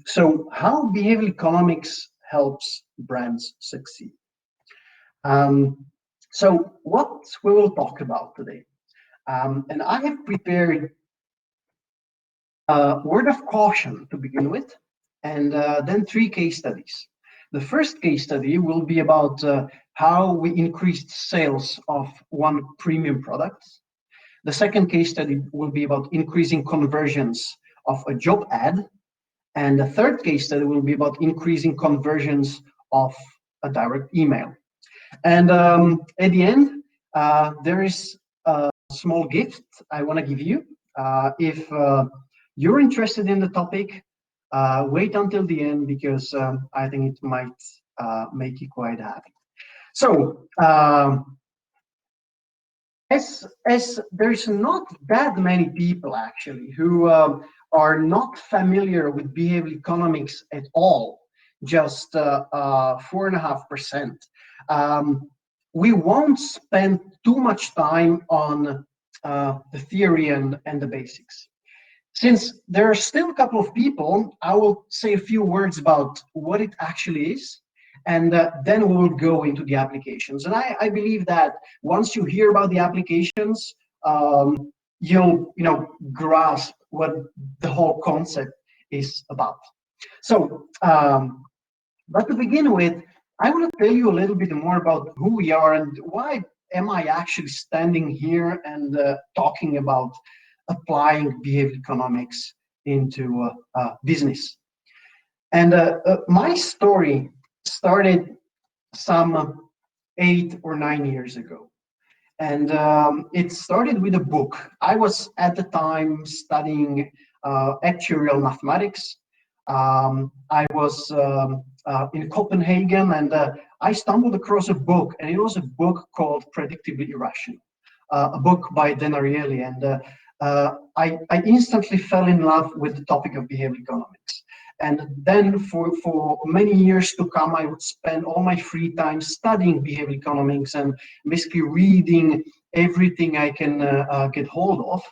So how behavioral economics helps brands succeed? Um, so what we will talk about today, and I have prepared a word of caution to begin with, and then three case studies. The first case study will be about how we increased sales of one premium product. The second case study will be about increasing conversions of a job ad. And the third case study will be about increasing conversions of a direct email. And at the end, there is a small gift I want to give you. If you're interested in the topic, wait until the end because I think it might make you quite happy. So, as there's not that many people actually who are not familiar with behavioral economics at all, just 4.5%. We won't spend too much time on the theory and the basics. Since there are still a couple of people, I will say a few words about what it actually is, and then we will go into the applications. And I believe that once you hear about the applications, you'll grasp what the whole concept is about. So, but to begin with, I want to tell you a little bit more about who we are and why am I actually standing here and talking about applying behavioral economics into business. And my story started some 8 or 9 years ago. And it started with a book. I was at the time studying actuarial mathematics. I was in Copenhagen, and I stumbled across a book, and it was a book called Predictably Irrational, a book by Dan Ariely. And I instantly fell in love with the topic of behavioral economics. And then for many years to come, I would spend all my free time studying behavioral economics and basically reading everything I can get hold of.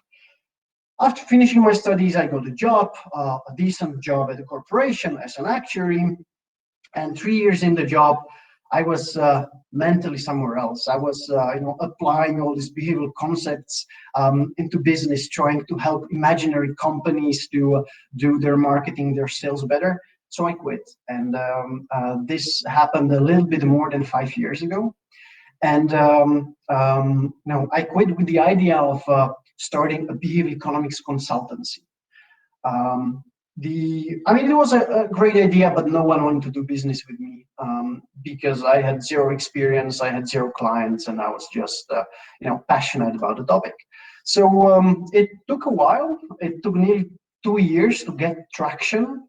After finishing my studies, I got a job, a decent job at a corporation as an actuary. And 3 years in the job, I was mentally somewhere else. I was, applying all these behavioral concepts into business, trying to help imaginary companies to do their marketing, their sales better. So I quit, and this happened a little bit more than 5 years ago. And I quit with the idea of starting a behavioral economics consultancy. It was a great idea, but no one wanted to do business with me because I had zero experience, I had zero clients, and I was just, passionate about the topic. So it took a while. It took nearly 2 years to get traction,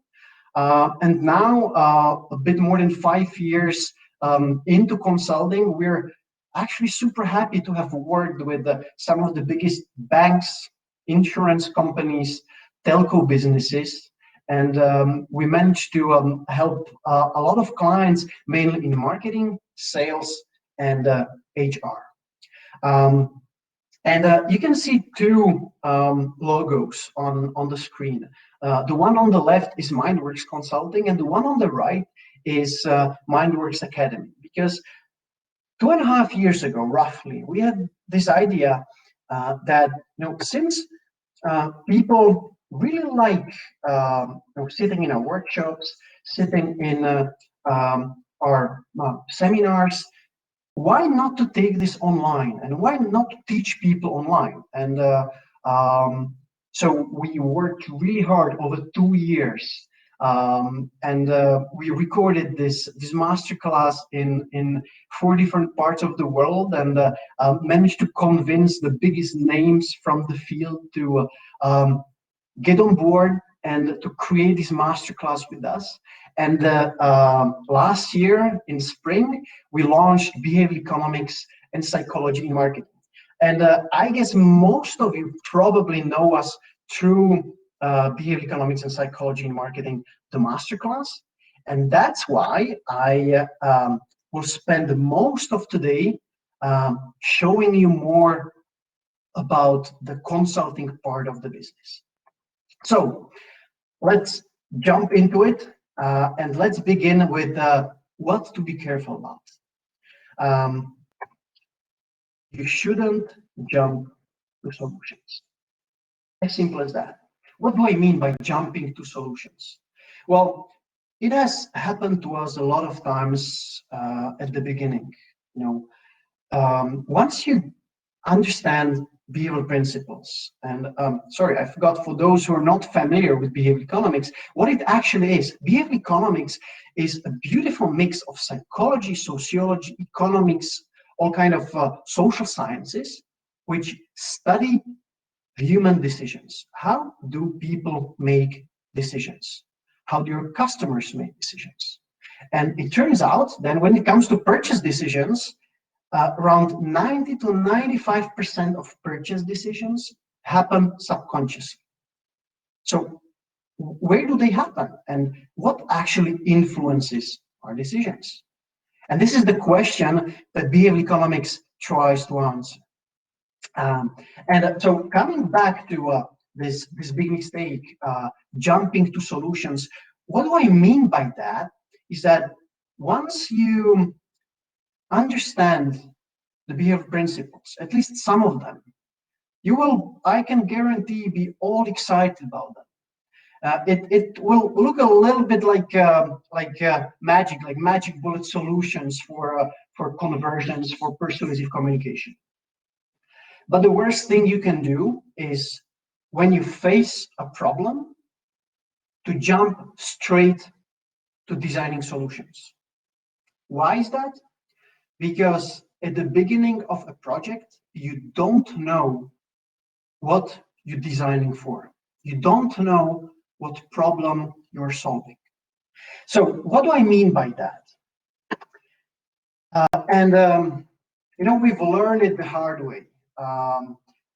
and now a bit more than 5 years into consulting, we're actually super happy to have worked with some of the biggest banks, insurance companies, telco businesses. And we managed to help a lot of clients, mainly in marketing, sales, and HR. You can see two logos on the screen. The one on the left is MINDWORX Consulting, and the one on the right is MINDWORX Academy. Because 2.5 years ago, roughly, we had this idea that since people really like sitting in our workshops, sitting in our seminars, why not to take this online, and why not to teach people online? And so we worked really hard over 2 years, and we recorded this masterclass in 4 different parts of the world, and managed to convince the biggest names from the field to get on board and to create this masterclass with us. And last year in spring, we launched Behavioral Economics and Psychology in Marketing. And I guess most of you probably know us through Behavioral Economics and Psychology in Marketing, the masterclass. And that's why I will spend most of today showing you more about the consulting part of the business. So let's jump into it, and let's begin with what to be careful about. Um, you shouldn't jump to solutions. As simple as that. What do I mean by jumping to solutions? Well, it has happened to us a lot of times at the beginning. You know, once you understand behavioral principles, and sorry, I forgot, for those who are not familiar with behavioral economics, what it actually is. Behavioral economics is a beautiful mix of psychology, sociology, economics, all kind of social sciences, which study human decisions. How do people make decisions? How do your customers make decisions? And it turns out then when it comes to purchase decisions, around 90 to 95% of purchase decisions happen subconsciously. So where do they happen and what actually influences our decisions? And this is the question that behavioral economics tries to answer. So coming back to this big mistake, jumping to solutions, what do I mean by that is that once you understand the behavioral principles, at least some of them, you will, I can guarantee, be all excited about them. It will look a little bit like magic bullet solutions for conversions, for persuasive communication. But the worst thing you can do is when you face a problem to jump straight to designing solutions. Why is that? Because at the beginning of a project, you don't know what you're designing for. You don't know what problem you're solving. So what do I mean by that? You know, we've learned it the hard way.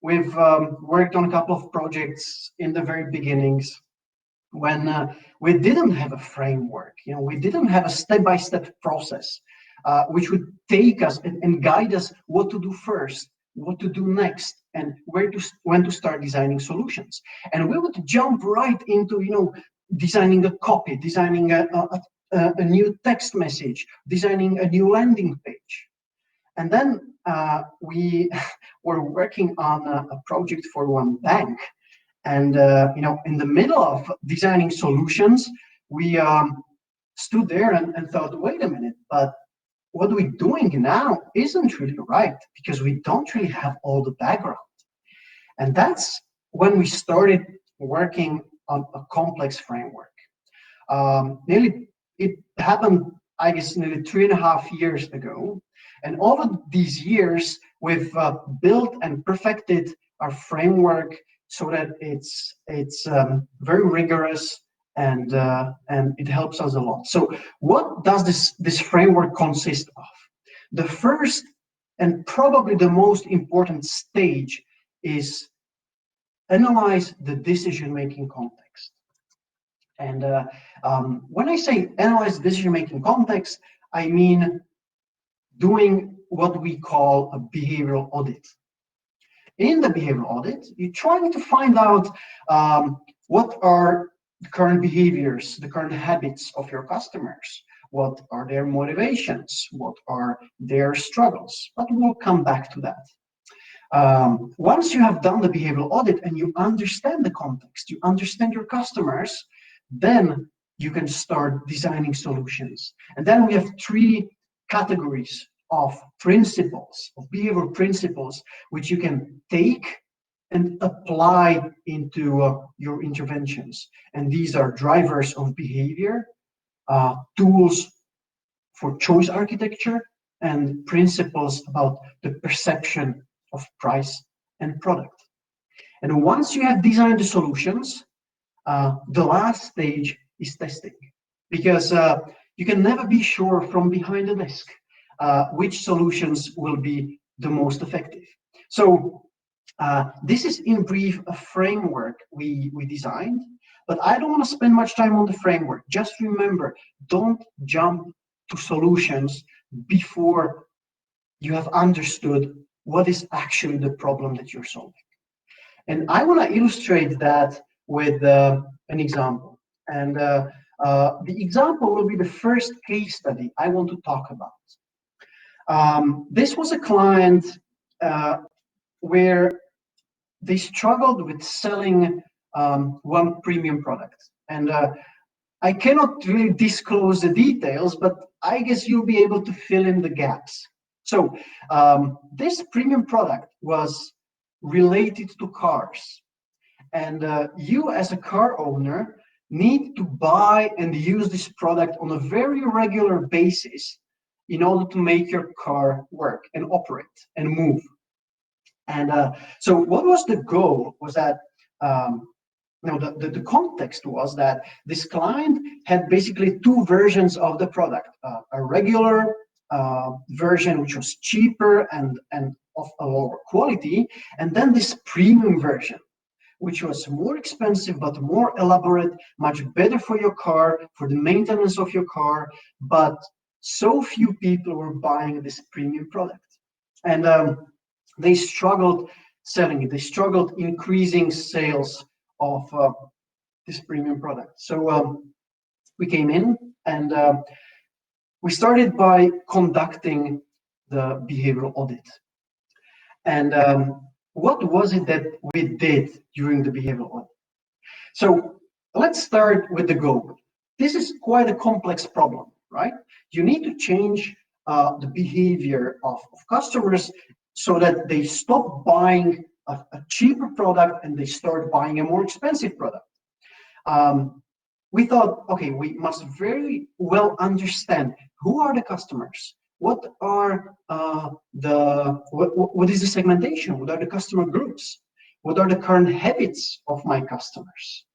We've worked on a couple of projects in the very beginnings when we didn't have a framework. You know, we didn't have a step-by-step process which would take us and guide us what to do first, what to do next, and when to start designing solutions. And we would jump right into, you know, designing a copy, designing a new text message, designing a new landing page. And then we were working on a project for one bank. And you know, in the middle of designing solutions, we stood there and thought, wait a minute, but what we're doing now isn't really right because we don't really have all the background. And that's when we started working on a complex framework. It happened, I guess, nearly 3.5 years ago. And over these years, we've built and perfected our framework so that it's very rigorous and it helps us a lot. So what does this framework consist of? The first and probably the most important stage is analyze the decision-making context. And when I say analyze decision-making context, I mean doing what we call a behavioral audit. In the behavioral audit, you're trying to find out what are the current behaviors, the current habits of your customers, what are their motivations, what are their struggles, but we'll come back to that. Once you have done the behavioral audit and you understand the context, you understand your customers, then you can start designing solutions. And then we have 3 categories of principles, of behavioral principles, which you can take and apply into your interventions. And these are drivers of behavior, tools for choice architecture, and principles about the perception of price and product. And once you have designed the solutions, the last stage is testing, because you can never be sure from behind the desk which solutions will be the most effective. So this is in brief a framework we designed, but I don't want to spend much time on the framework. Just remember, don't jump to solutions before you have understood what is actually the problem that you're solving. And I want to illustrate that with an example. And the example will be the first case study I want to talk about. This was a client where they struggled with selling one premium product. And I cannot really disclose the details, but I guess you'll be able to fill in the gaps. So this premium product was related to cars. And you as a car owner need to buy and use this product on a very regular basis in order to make your car work and operate and move. And so what was the goal was that the context was that this client had basically two versions of the product, a regular version which was cheaper and of a lower quality, and then this premium version which was more expensive but more elaborate, much better for your car, for the maintenance of your car, but so few people were buying this premium product. And they struggled selling it. They struggled increasing sales of this premium product. So we came in and we started by conducting the behavioral audit. And what was it that we did during the behavioral audit? So let's start with the goal. This is quite a complex problem, right? You need to change the behavior of customers so that they stop buying a cheaper product and they start buying a more expensive product. We thought, okay, we must very well understand who are the customers, what is the segmentation, what are the customer groups, what are the current habits of my customers,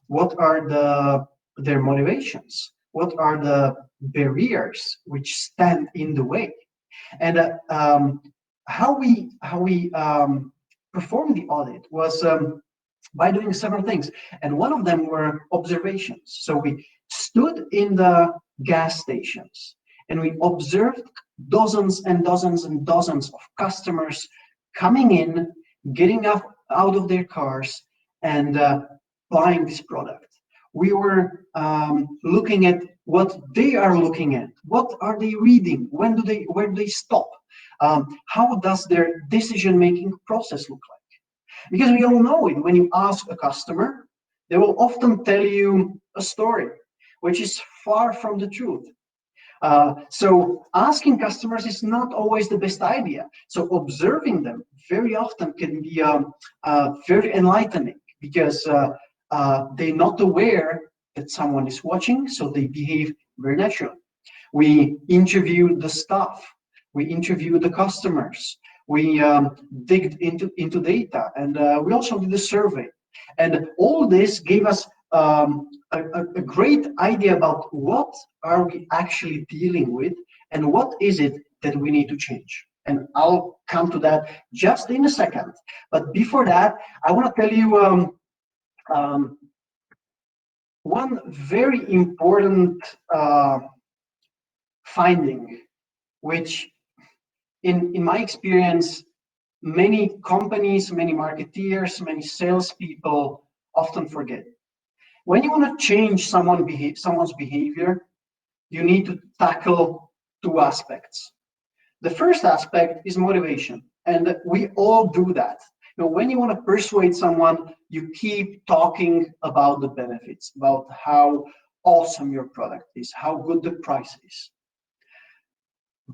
what are their motivations, what are the barriers which stand in the way, and how we performed the audit was by doing several things, and one of them were observations. So we stood in the gas stations and we observed dozens and dozens and dozens of customers coming in, getting out of their cars and buying this product. We were looking at what they are looking at, what are they reading, where do they stop, how does their decision-making process look like? Because we all know it, when you ask a customer, they will often tell you a story, which is far from the truth. So asking customers is not always the best idea. So observing them very often can be very enlightening, because they're not aware that someone is watching, so they behave very naturally. We interview the staff, we interview the customers, we digged into data, and we also did a survey. And all this gave us a great idea about what are we actually dealing with and what is it that we need to change. And I'll come to that just in a second. But before that, I want to tell you one very important finding, which in my experience, many companies, many marketeers, many salespeople often forget. When you want to change someone's behavior, you need to tackle two aspects. The first aspect is motivation, and we all do that. When you want to persuade someone, you keep talking about the benefits, about how awesome your product is, how good the price is.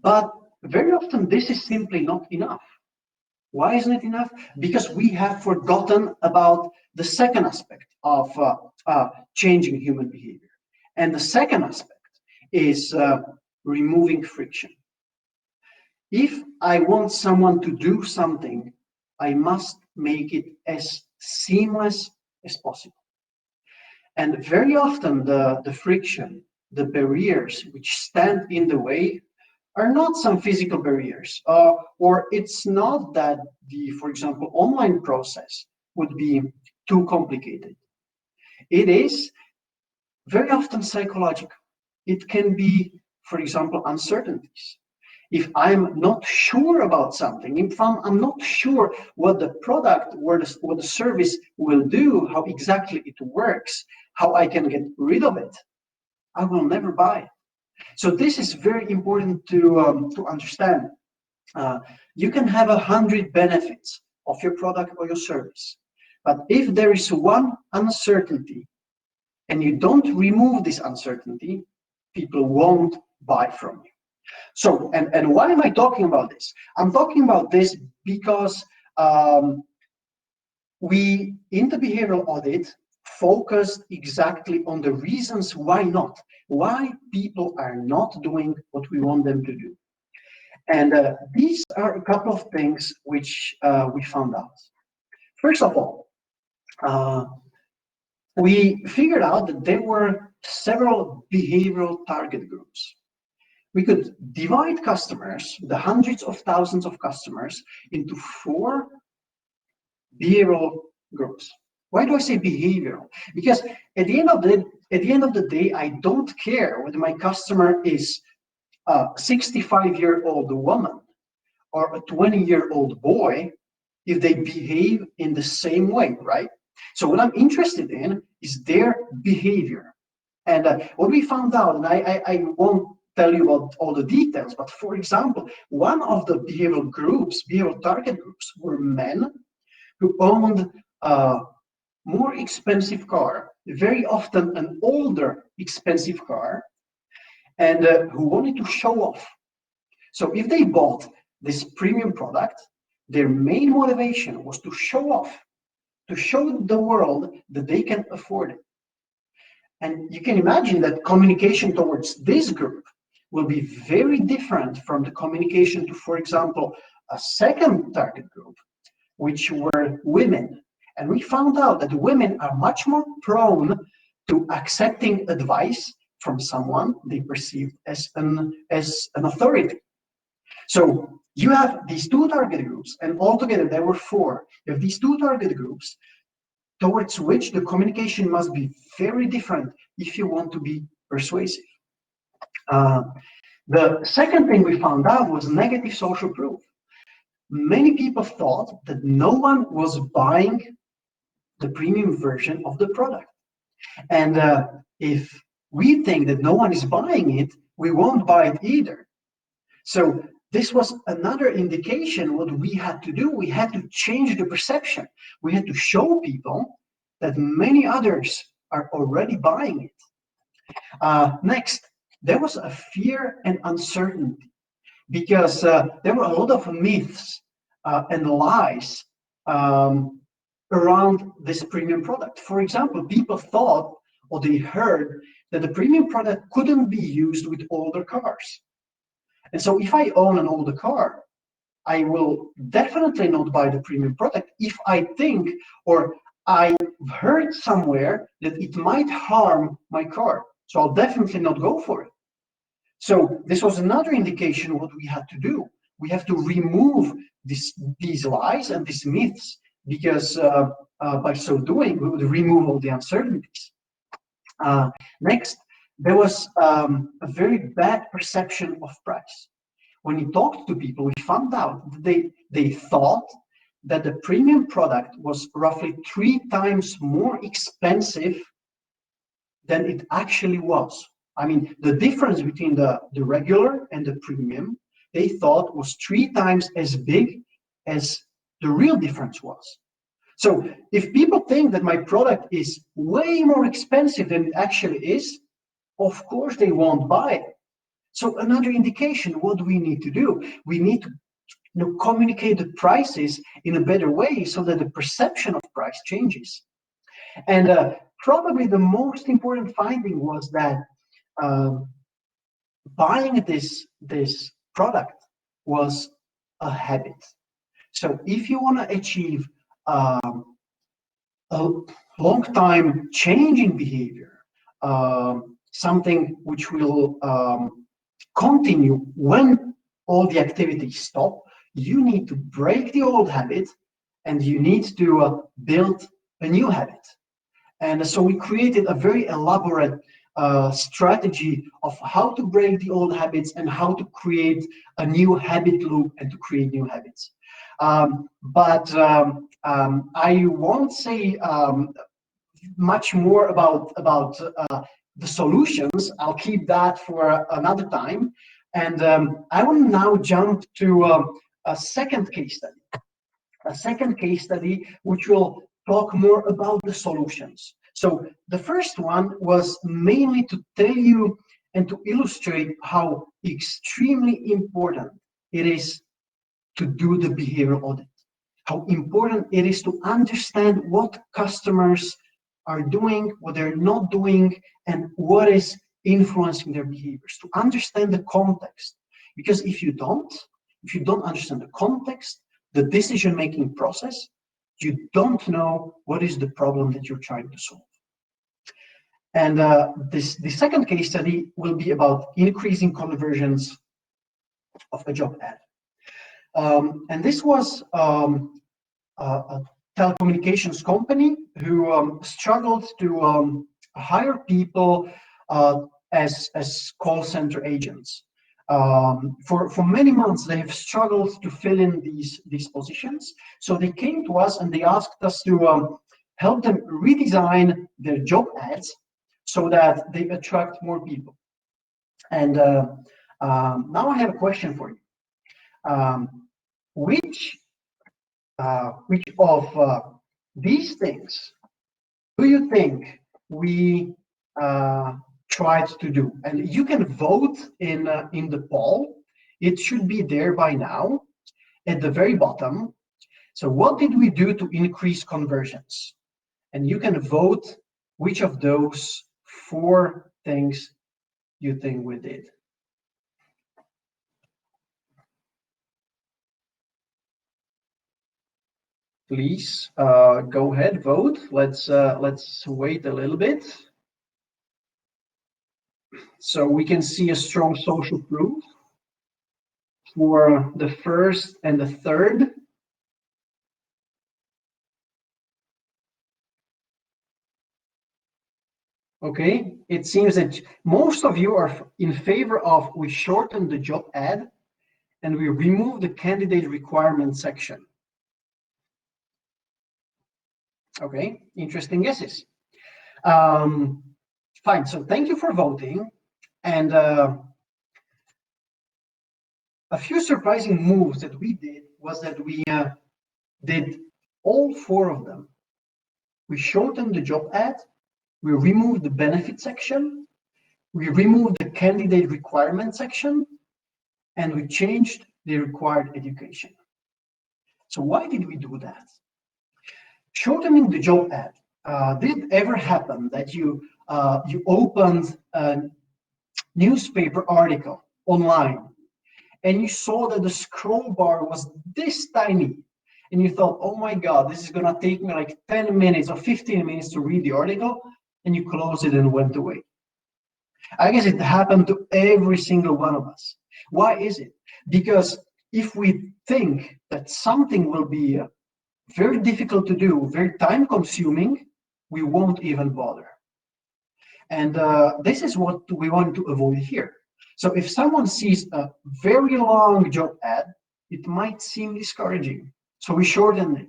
But very often this is simply not enough. Why isn't it enough? Because we have forgotten about the second aspect of changing human behavior. And the second aspect is removing friction. If I want someone to do something, I must make it as seamless as possible. And very often the friction, the barriers which stand in the way are not some physical barriers, or it's not that for example, online process would be too complicated. It is very often psychological. It can be, for example, uncertainties. If I'm not sure about something, if I'm not sure what the product or what the service will do, how exactly it works, how I can get rid of it, I will never buy it. So this is very important to understand. You can have 100 benefits of your product or your service, but if there is one uncertainty and you don't remove this uncertainty, people won't buy from you. So, and why am I talking about this? I'm talking about this because we, in the behavioral audit, focused exactly on the reasons why not, why people are not doing what we want them to do. And these are a couple of things which we found out. First of all, we figured out that there were several behavioral target groups. We could divide customers, the hundreds of thousands of customers, into 4 behavioral groups. Why do I say behavioral? Because at the end of the day, I don't care whether my customer is a 65-year-old woman or a 20-year-old boy, if they behave in the same way, right? So what I'm interested in is their behavior. And what we found out, and I won't tell you about all the details, but for example, one of the behavioral target groups were men who owned a more expensive car, very often an older expensive car, and who wanted to show off. So if they bought this premium product, their main motivation was to show off, to show the world that they can afford it. And you can imagine that communication towards this group will be very different from the communication to, for example, a second target group, which were women. And we found out that women are much more prone to accepting advice from someone they perceive as an authority. So you have these 2 target groups, and altogether there were 4. You have these 2 target groups towards which the communication must be very different if you want to be persuasive. The second thing we found out was negative social proof. Many people thought that no one was buying the premium version of the product. And if we think that no one is buying it, we won't buy it either. So this was another indication what we had to do. We had to change the perception. We had to show people that many others are already buying it. Next, there was a fear and uncertainty because there were a lot of myths and lies around this premium product. For example, people thought or they heard that the premium product couldn't be used with older cars. And so if I own an older car, I will definitely not buy the premium product if I think or I've heard somewhere that it might harm my car. So I'll definitely not go for it. So this was another indication what we had to do. We have to remove these lies and these myths because by so doing, we would remove all the uncertainties. Next, there was a very bad perception of price. When we talked to people, we found out that they thought that the premium product was roughly 3 times more expensive than it actually was. I mean, the difference between the regular and the premium, they thought was 3 times as big as the real difference was. So if people think that my product is way more expensive than it actually is, of course they won't buy it. So another indication, what do we need to do? We need to communicate the prices in a better way so that the perception of price changes. And probably the most important finding was that buying this product was a habit. So if you want to achieve a long time change in behavior, something which will continue when all the activities stop, you need to break the old habit and you need to build a new habit. And so we created a very elaborate strategy of how to break the old habits and how to create a new habit loop and to create new habits. I won't say much more about the solutions. I'll keep that for another time. And I will now jump to a second case study. A second case study which will talk more about the solutions. So the first one was mainly to tell you and to illustrate how extremely important it is to do the behavioral audit. How important it is to understand what customers are doing, what they're not doing, and what is influencing their behaviors. To understand the context. Because if you don't understand the context, the decision-making process, you don't know what is the problem that you're trying to solve. And the second case study will be about increasing conversions of a job ad. And this was a telecommunications company who struggled to hire people as call center agents. For many months, they have struggled to fill in these positions. So they came to us and they asked us to help them redesign their job ads so that they attract more people. And now I have a question for you. Which of these things do you think we tried to do? And you can vote in the poll. It should be there by now at the very bottom. So what did we do to increase conversions? And you can vote which of those 4 things you think we did. Please go ahead, vote. Let's wait a little bit so we can see a strong social proof for the first and the third. Okay, it seems that most of you are in favor of we shorten the job ad and we remove the candidate requirement section. Okay, interesting guesses. Fine, so thank you for voting. And a few surprising moves that we did was that we did all 4 of them. We shortened the job ad, we removed the benefit section, we removed the candidate requirement section, and we changed the required education. So why did we do that? Shortening the job ad. Did it ever happen that you opened a newspaper article online and you saw that the scroll bar was this tiny and you thought, oh my God, this is gonna take me like 10 minutes or 15 minutes to read the article, and you closed it and went away? I guess it happened to every single one of us. Why is it? Because if we think that something will be very difficult to do, very time consuming, we won't even bother. And this is what we want to avoid here. So if someone sees a very long job ad, it might seem discouraging. So we shorten it.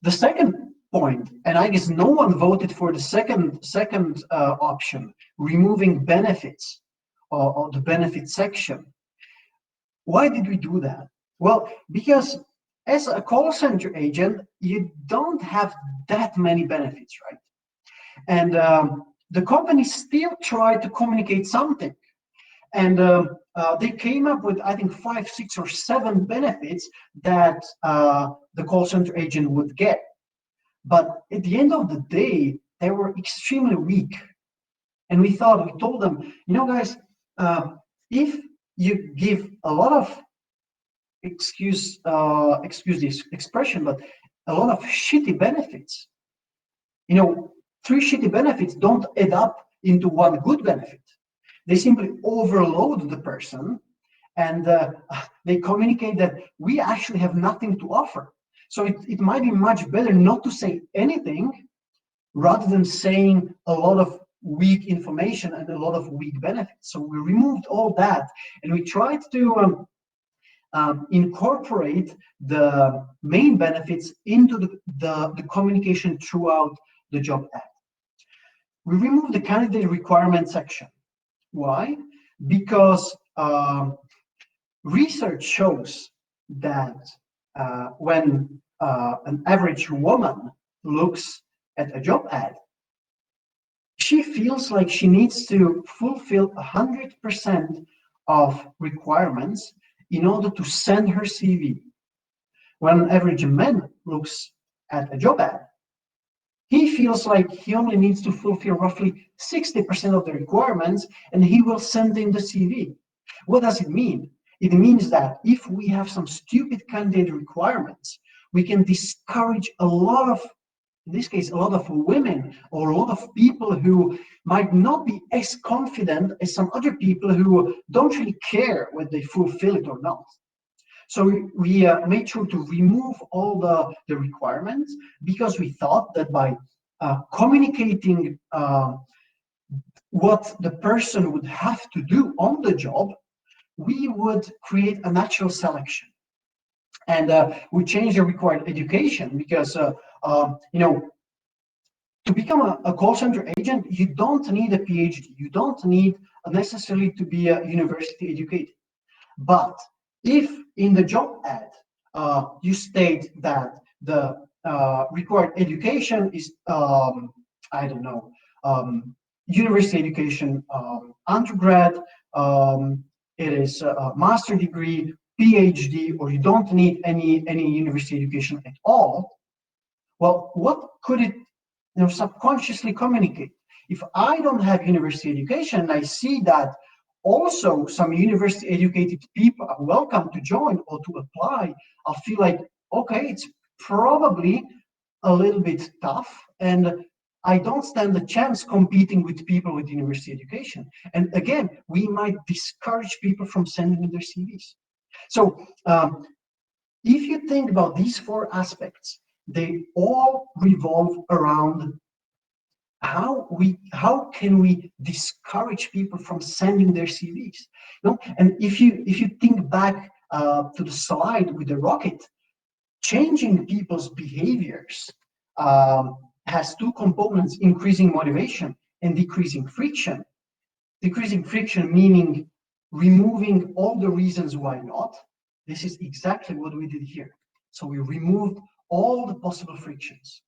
The second point, and I guess no one voted for the second option, removing benefits or the benefit section. Why did we do that? Well, because as a call center agent, you don't have that many benefits, right? And the company still tried to communicate something. And they came up with, I think, 5, 6, or 7 benefits that the call center agent would get. But at the end of the day, they were extremely weak. And we told them, you know, guys, if you give a lot of, excuse this expression, but a lot of shitty benefits, you know, 3 shitty benefits don't add up into 1 good benefit. They simply overload the person, and they communicate that we actually have nothing to offer. So it might be much better not to say anything rather than saying a lot of weak information and a lot of weak benefits. So we removed all that, and we tried to incorporate the main benefits into the communication throughout the job ad. We removed the candidate requirement section. Why? Because research shows that when an average woman looks at a job ad, she feels like she needs to fulfill 100% of requirements in order to send her CV. When an average man looks at a job ad, he feels like he only needs to fulfill roughly 60% of the requirements and he will send in the CV. What does it mean? It means that if we have some stupid candidate requirements, we can discourage a lot of, in this case, a lot of women or a lot of people who might not be as confident as some other people who don't really care whether they fulfill it or not. So we made sure to remove all the requirements, because we thought that by communicating what the person would have to do on the job, we would create a natural selection. And we changed the required education because, you know, to become a call center agent, you don't need a PhD. You don't need necessarily to be university educated. But if in the job ad you state that the required education is, I don't know, university education, undergrad, it is a master degree, PhD, or you don't need any university education at all, well, what could it subconsciously communicate? If I don't have university education, I see that also some university educated people are welcome to join or to apply, I'll feel like, okay, it's probably a little bit tough, and I don't stand a chance competing with people with university education. And again, we might discourage people from sending in their CVs. So if you think about these four aspects, they all revolve around how can we discourage people from sending their CVs? And if you think back to the slide with the rocket, changing people's behaviors has two components: increasing motivation and decreasing friction. Decreasing friction meaning removing all the reasons why not. This is exactly what we did here. So we removed all the possible frictions.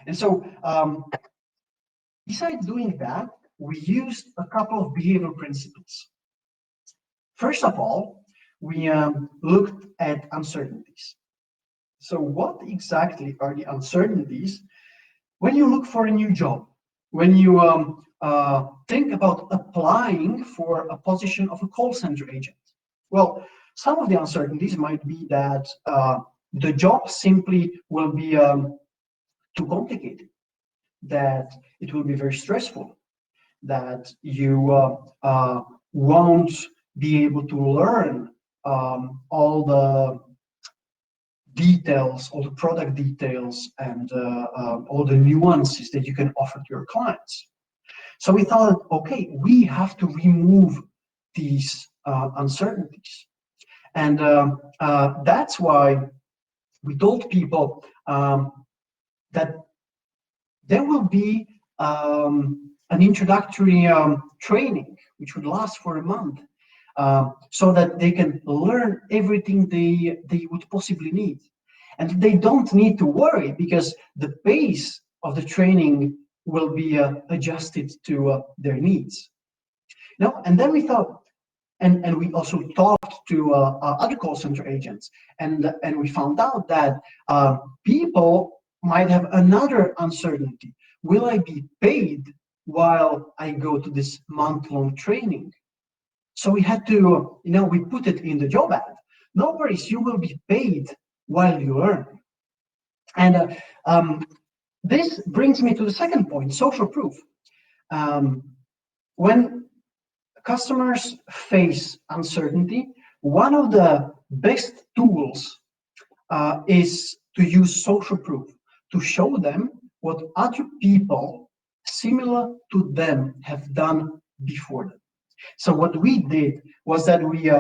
And so besides doing that, we used a couple of behavioral principles. First of all, we looked at uncertainties. So what exactly are the uncertainties when you look for a new job, when you think about applying for a position of a call center agent? Well, some of the uncertainties might be that the job simply will be too complicated, that it will be very stressful, that you won't be able to learn all the details, all the product details, and all the nuances that you can offer to your clients. So we thought, okay, we have to remove these uncertainties. And that's why we told people that there will be an introductory training, which would last for a month, so that they can learn everything they would possibly need. And they don't need to worry, because the pace of the training will be adjusted to their needs. And then we thought, and we also talked to other call center agents, and we found out that people might have another uncertainty. Will I be paid while I go to this month-long training? So we had to, we put it in the job ad. No worries, you will be paid while you learn. And this brings me to the second point: social proof. When customers face uncertainty, one of the best tools is to use social proof, to show them what other people similar to them have done before them. So what we did was that we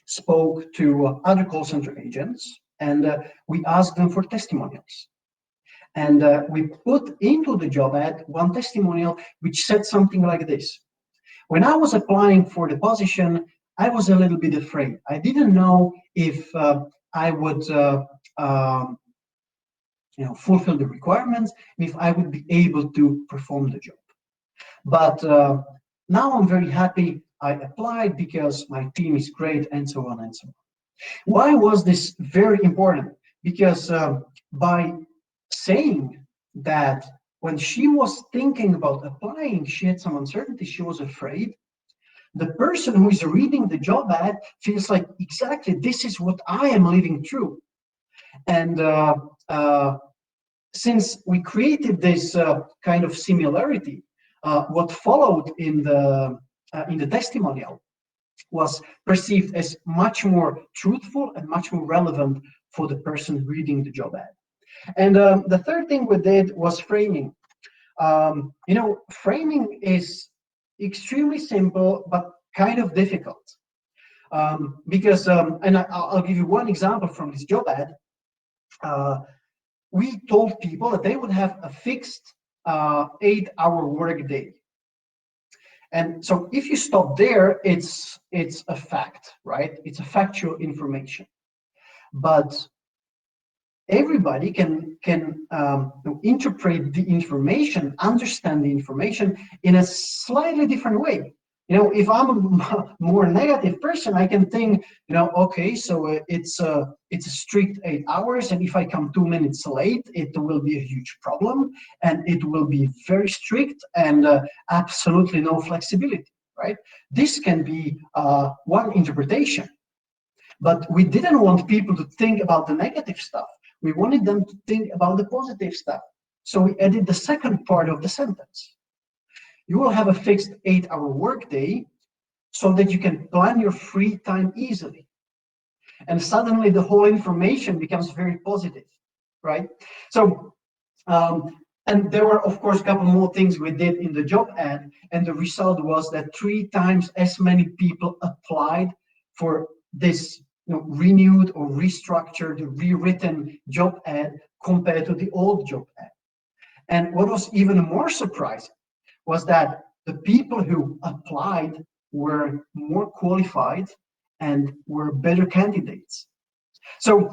spoke to other call center agents, and we asked them for testimonials. And we put into the job ad one testimonial which said something like this: when I was applying for the position, I was a little bit afraid. I didn't know if I would fulfill the requirements, and if I would be able to perform the job. But now I'm very happy I applied because my team is great, and so on and so on. Why was this very important? Because by saying that when she was thinking about applying, she had some uncertainty, she was afraid. The person who is reading the job ad feels like, exactly, this is what I am living through. And since we created this kind of similarity, what followed in the testimonial was perceived as much more truthful and much more relevant for the person reading the job ad. And the third thing we did was framing. Framing is extremely simple, but kind of difficult. Because, and I'll give you one example from this job ad. We told people that they would have a fixed 8-hour work day. And so if you stop there, it's a fact, right? It's a factual information. But everybody can interpret the information, understand the information in a slightly different way. If I'm a more negative person, I can think, okay, so it's a strict 8 hours, and if I come 2 minutes late, it will be a huge problem, and it will be very strict and absolutely no flexibility, right? This can be one interpretation, but we didn't want people to think about the negative stuff. We wanted them to think about the positive stuff. So we added the second part of the sentence. You will have a fixed 8-hour workday so that you can plan your free time easily. And suddenly the whole information becomes very positive, right? So, and there were, of course, a couple more things we did in the job ad, and the result was that 3 times as many people applied for this renewed or restructured, rewritten job ad compared to the old job ad. And what was even more surprising was that the people who applied were more qualified and were better candidates. So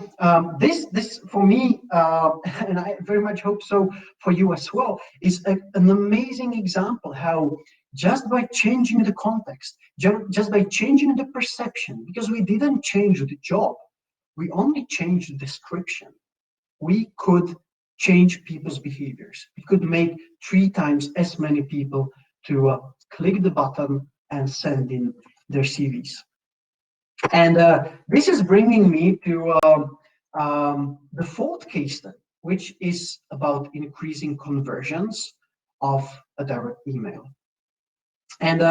this for me, and I very much hope so for you as well, is an amazing example how just by changing the context, just by changing the perception, because we didn't change the job, we only changed the description, we could change people's behaviors. We could make 3 times as many people to click the button and send in their CVs. And this is bringing me to the fourth case study, which is about increasing conversions of a direct email. And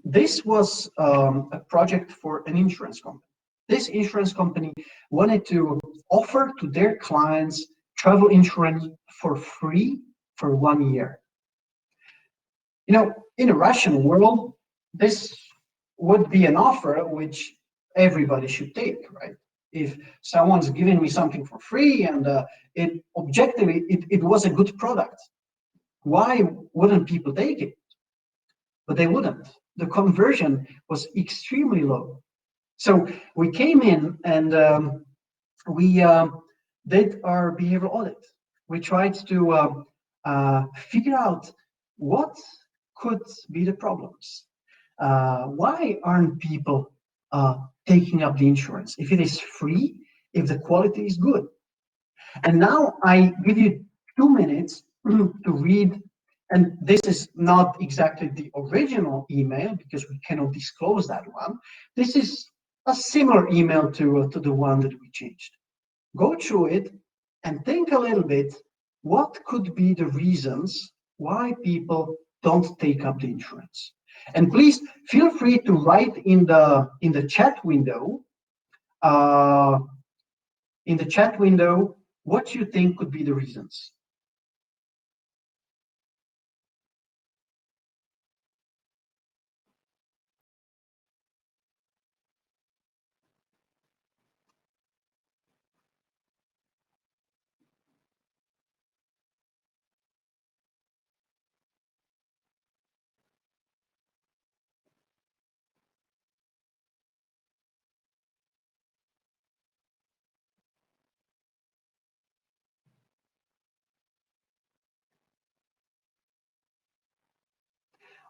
this was a project for an insurance company. This insurance company wanted to offer to their clients travel insurance for free for 1 year. In a Russian world, this would be an offer which everybody should take, right? If someone's giving me something for free and it objectively it was a good product, why wouldn't people take it? But they wouldn't. The conversion was extremely low. So we came in and we did our behavioral audit. We tried to figure out what could be the problems. Why aren't people taking up the insurance? If it is free, if the quality is good. And now I give you 2 minutes to read, and this is not exactly the original email because we cannot disclose that one. This is a similar email to the one that we changed. Go through it and think a little bit, what could be the reasons why people don't take up the insurance? And please feel free to write in the chat window, what you think could be the reasons.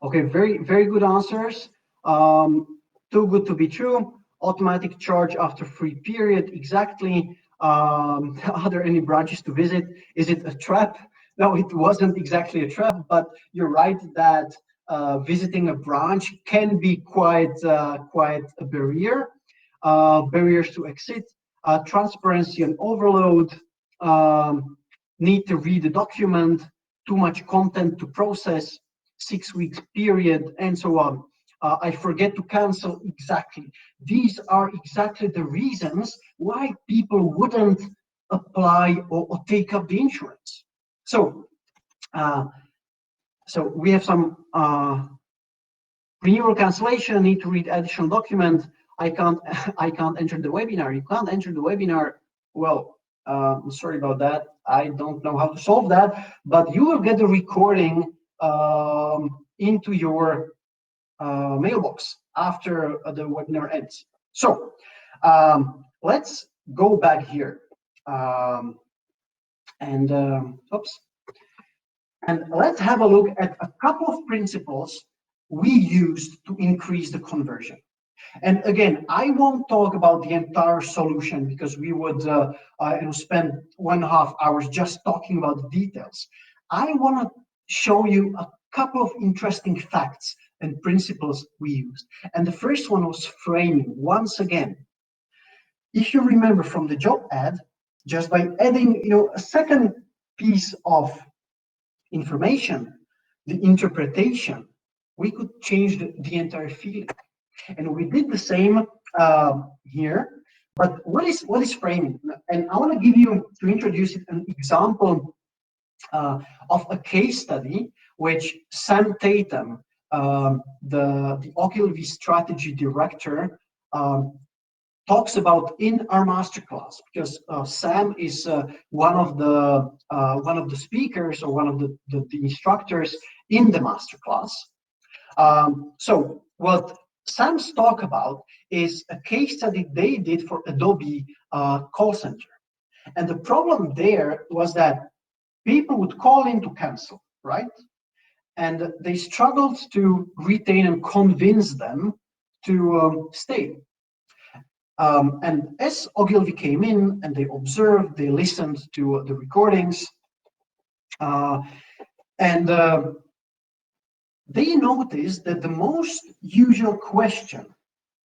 Okay, very good answers. Too good to be true. Automatic charge after free period, exactly. Are there any branches to visit? Is it a trap? No, it wasn't exactly a trap, but you're right that visiting a branch can be quite a barrier. Barriers to exit, transparency and overload, need to read the document, too much content to process, 6 weeks period, and so on. I forget to cancel, exactly. These are exactly the reasons why people wouldn't apply or take up the insurance. So, so we have some renewal cancellation, need to read additional document. I can't I can't enter the webinar. You can't enter the webinar. Well, I'm sorry about that. I don't know how to solve that, but you will get the recording into your mailbox after the webinar ends. So let's go back here and oops, and let's have a look at a couple of principles we used to increase the conversion. And again, I won't talk about the entire solution because we would spend 1.5 hours just talking about the details. I want to show you a couple of interesting facts and principles we used. And the first one was framing. Once again, if you remember from the job ad, just by adding a second piece of information, the interpretation, we could change the entire feeling. And we did the same here. But what is framing? And I want to give you, to introduce it, an example of a case study which Sam Tatum, the Ogilvy strategy director, talks about in our masterclass, because Sam is one of the speakers, or one of the instructors in the masterclass. So what Sam's talk about is a case study they did for Adobe call center. And the problem there was that people would call in to cancel, right? And they struggled to retain and convince them to stay. And as Ogilvy came in and they observed, they listened to the recordings, and they noticed that the most usual question,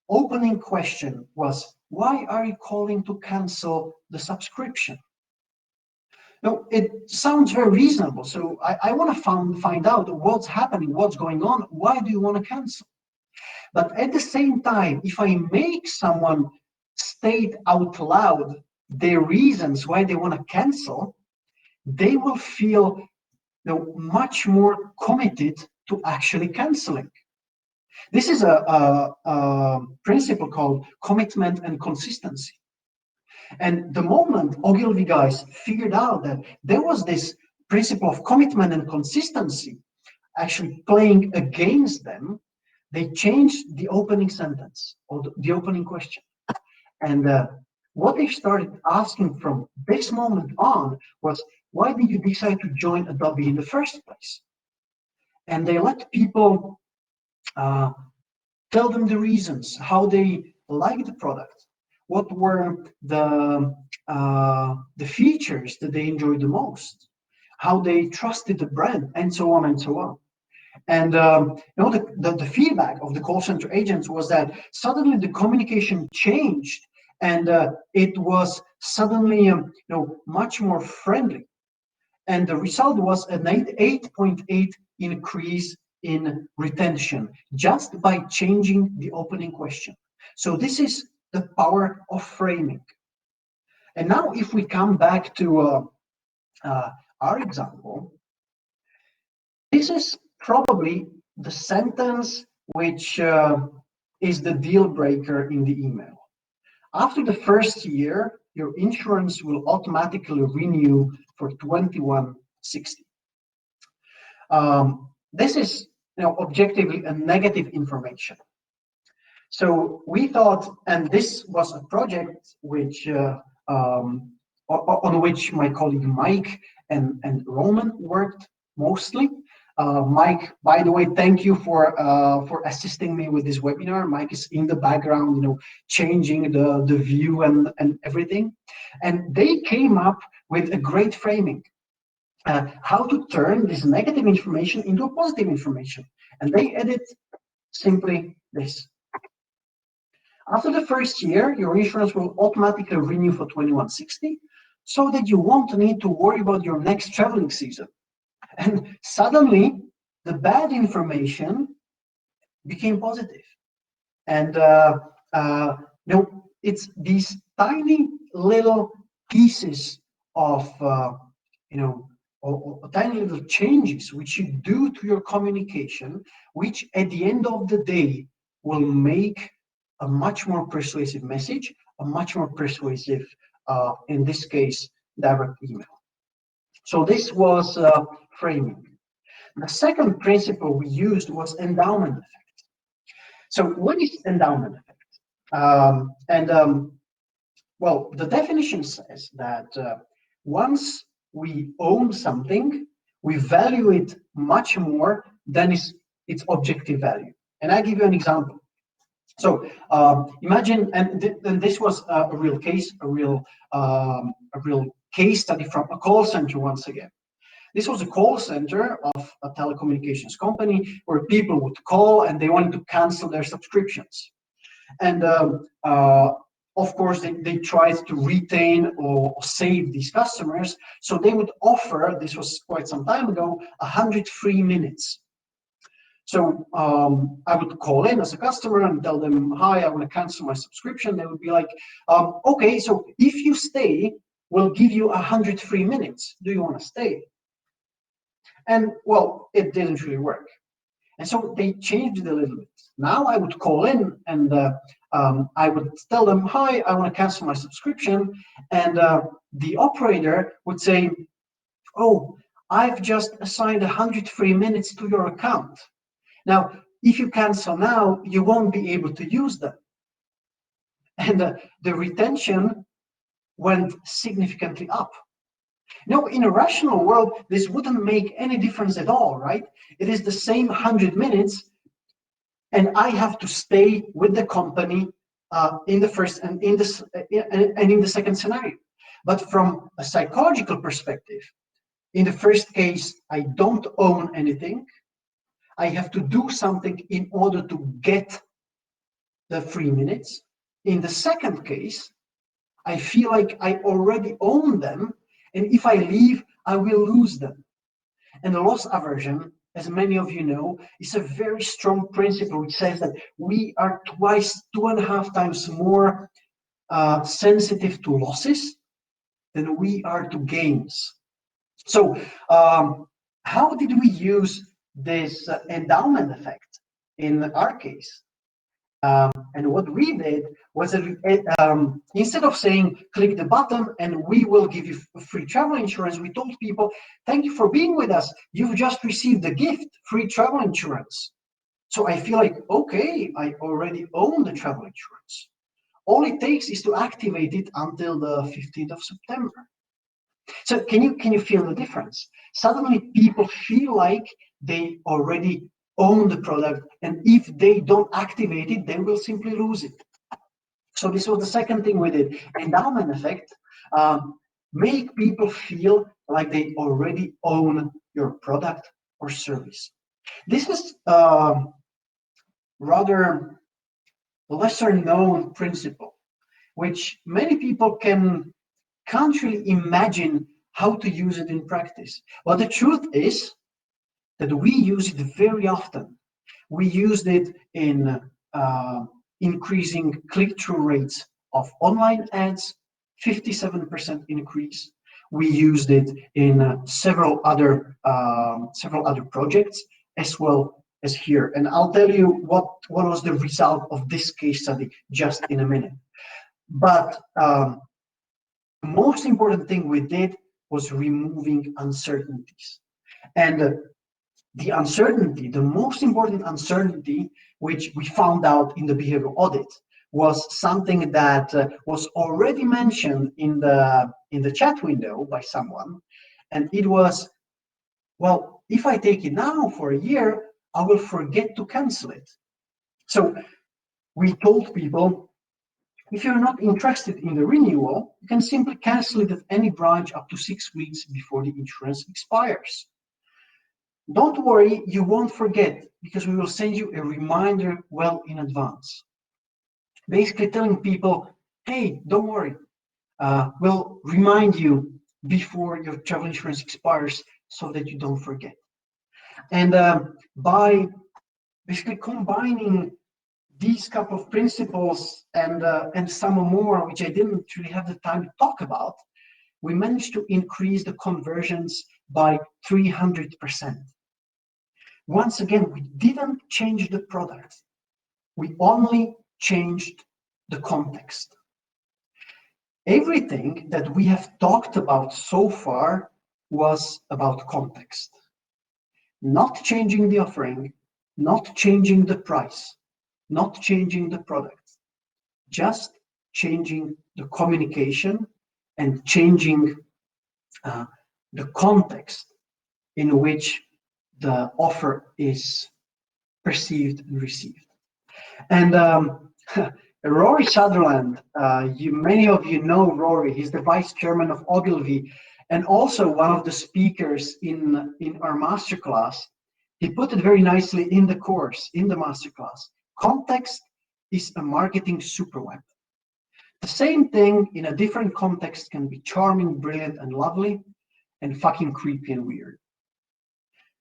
opening question, was, why are you calling to cancel the subscription? Now, it sounds very reasonable. So I want to find out what's happening, what's going on, why do you want to cancel? But at the same time, if I make someone state out loud their reasons why they want to cancel, they will feel much more committed to actually canceling. This is a principle called commitment and consistency. And the moment Ogilvy guys figured out that there was this principle of commitment and consistency actually playing against them, they changed the opening sentence, or the opening question. And what they started asking from this moment on was, why did you decide to join Adobe in the first place? And they let people tell them the reasons, how they like the product, what were the features that they enjoyed the most, how they trusted the brand, and so on and so on. And the feedback of the call center agents was that suddenly the communication changed, and it was suddenly much more friendly. And the result was an 8.8 increase in retention just by changing the opening question. So this is the power of framing. And now if we come back to our example, this is probably the sentence which is the deal breaker in the email. After the first year, your insurance will automatically renew for $21.60. This is objectively a negative information. So we thought, and this was a project which on which my colleague Mike and Roman worked mostly. Mike, by the way, thank you for assisting me with this webinar. Mike is in the background, changing the view and everything. And they came up with a great framing, how to turn this negative information into a positive information. And they added simply this. After the first year, your insurance will automatically renew for 2160, so that you won't need to worry about your next traveling season. And suddenly, the bad information became positive. And it's these tiny little pieces of, or tiny little changes which you do to your communication, which at the end of the day will make a much more persuasive message, a much more persuasive, in this case, direct email. So this was framing. The second principle we used was endowment effect. So what is endowment effect? Well, the definition says that once we own something, we value it much more than its objective value. And I give you an example. So imagine, and this was a real case, a real case study from a call center once again. This was a call center of a telecommunications company where people would call and they wanted to cancel their subscriptions. And of course, they tried to retain or save these customers. So they would offer, this was quite some time ago, 100 free minutes. So I would call in as a customer and tell them, hi, I want to cancel my subscription. They would be like, okay, so if you stay, we'll give you 100 free minutes. Do you want to stay? And well, it didn't really work. And so they changed it a little bit. Now I would call in and I would tell them, hi, I want to cancel my subscription. And the operator would say, oh, I've just assigned 100 free minutes to your account. Now, if you cancel now, you won't be able to use them. And the retention went significantly up. Now, in a rational world, this wouldn't make any difference at all, right? It is the same 100 minutes, and I have to stay with the company in the first and in the second scenario. But from a psychological perspective, in the first case, I don't own anything. I have to do something in order to get the free minutes. In the second case, I feel like I already own them, and if I leave, I will lose them. And the loss aversion, as many of you know, is a very strong principle which says that we are 2.5 times more sensitive to losses than we are to gains. So how did we use this endowment effect in our case? And what we did was instead of saying click the button and we will give you free travel insurance, we told people, thank you for being with us. You've just received a gift, free travel insurance. So I feel like, okay, I already own the travel insurance. All it takes is to activate it until the 15th of September. So can you feel the difference? Suddenly people feel like they already own the product, and if they don't activate it, they will simply lose it. So this was the second thing we did. Endowment effect, make people feel like they already own your product or service. This is rather lesser known principle, which many people can't really imagine how to use it in practice. But the truth is that we use it very often. We used it in increasing click-through rates of online ads, 57% increase. We used it in several other projects as well as here. And I'll tell you what was the result of this case study just in a minute. But the most important thing we did was removing uncertainties. And the most important uncertainty, which we found out in the behavioral audit, was something that was already mentioned in the chat window by someone, and it was Well, if I take it now for a year, I will forget to cancel it. So we told people, if you're not interested in the renewal, you can simply cancel it at any branch up to 6 weeks before the insurance expires. Don't worry, you won't forget, because we will send you a reminder well in advance. Basically telling people, hey, don't worry, we'll remind you before your travel insurance expires so that you don't forget. And by basically combining these couple of principles and some more, which I didn't really have the time to talk about, we managed to increase the conversions by 300%. Once again, we didn't change the product. We only changed the context. Everything that we have talked about so far was about context. Not changing the offering, not changing the price, not changing the product, just changing the communication and changing the context in which the offer is perceived and received. And Rory Sutherland, many of you know Rory. He's the vice chairman of Ogilvy and also one of the speakers in our masterclass. He put it very nicely in the course, in the masterclass. Context is a marketing superweapon. The same thing in a different context can be charming, brilliant, and lovely, and fucking creepy and weird.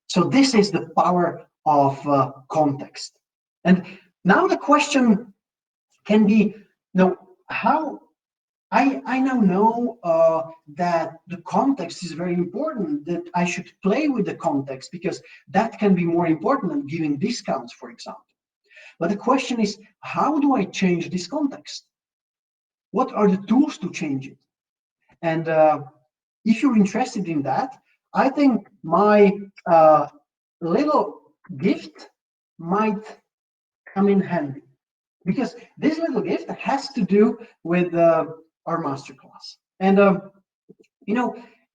So this is the power of context. And now the question can be, how I now know that the context is very important, that I should play with the context because that can be more important than giving discounts, for example. But the question is, how do I change this context? What are the tools to change it? And if you're interested in that, I think my little gift might come in handy, because this little gift has to do with our masterclass. And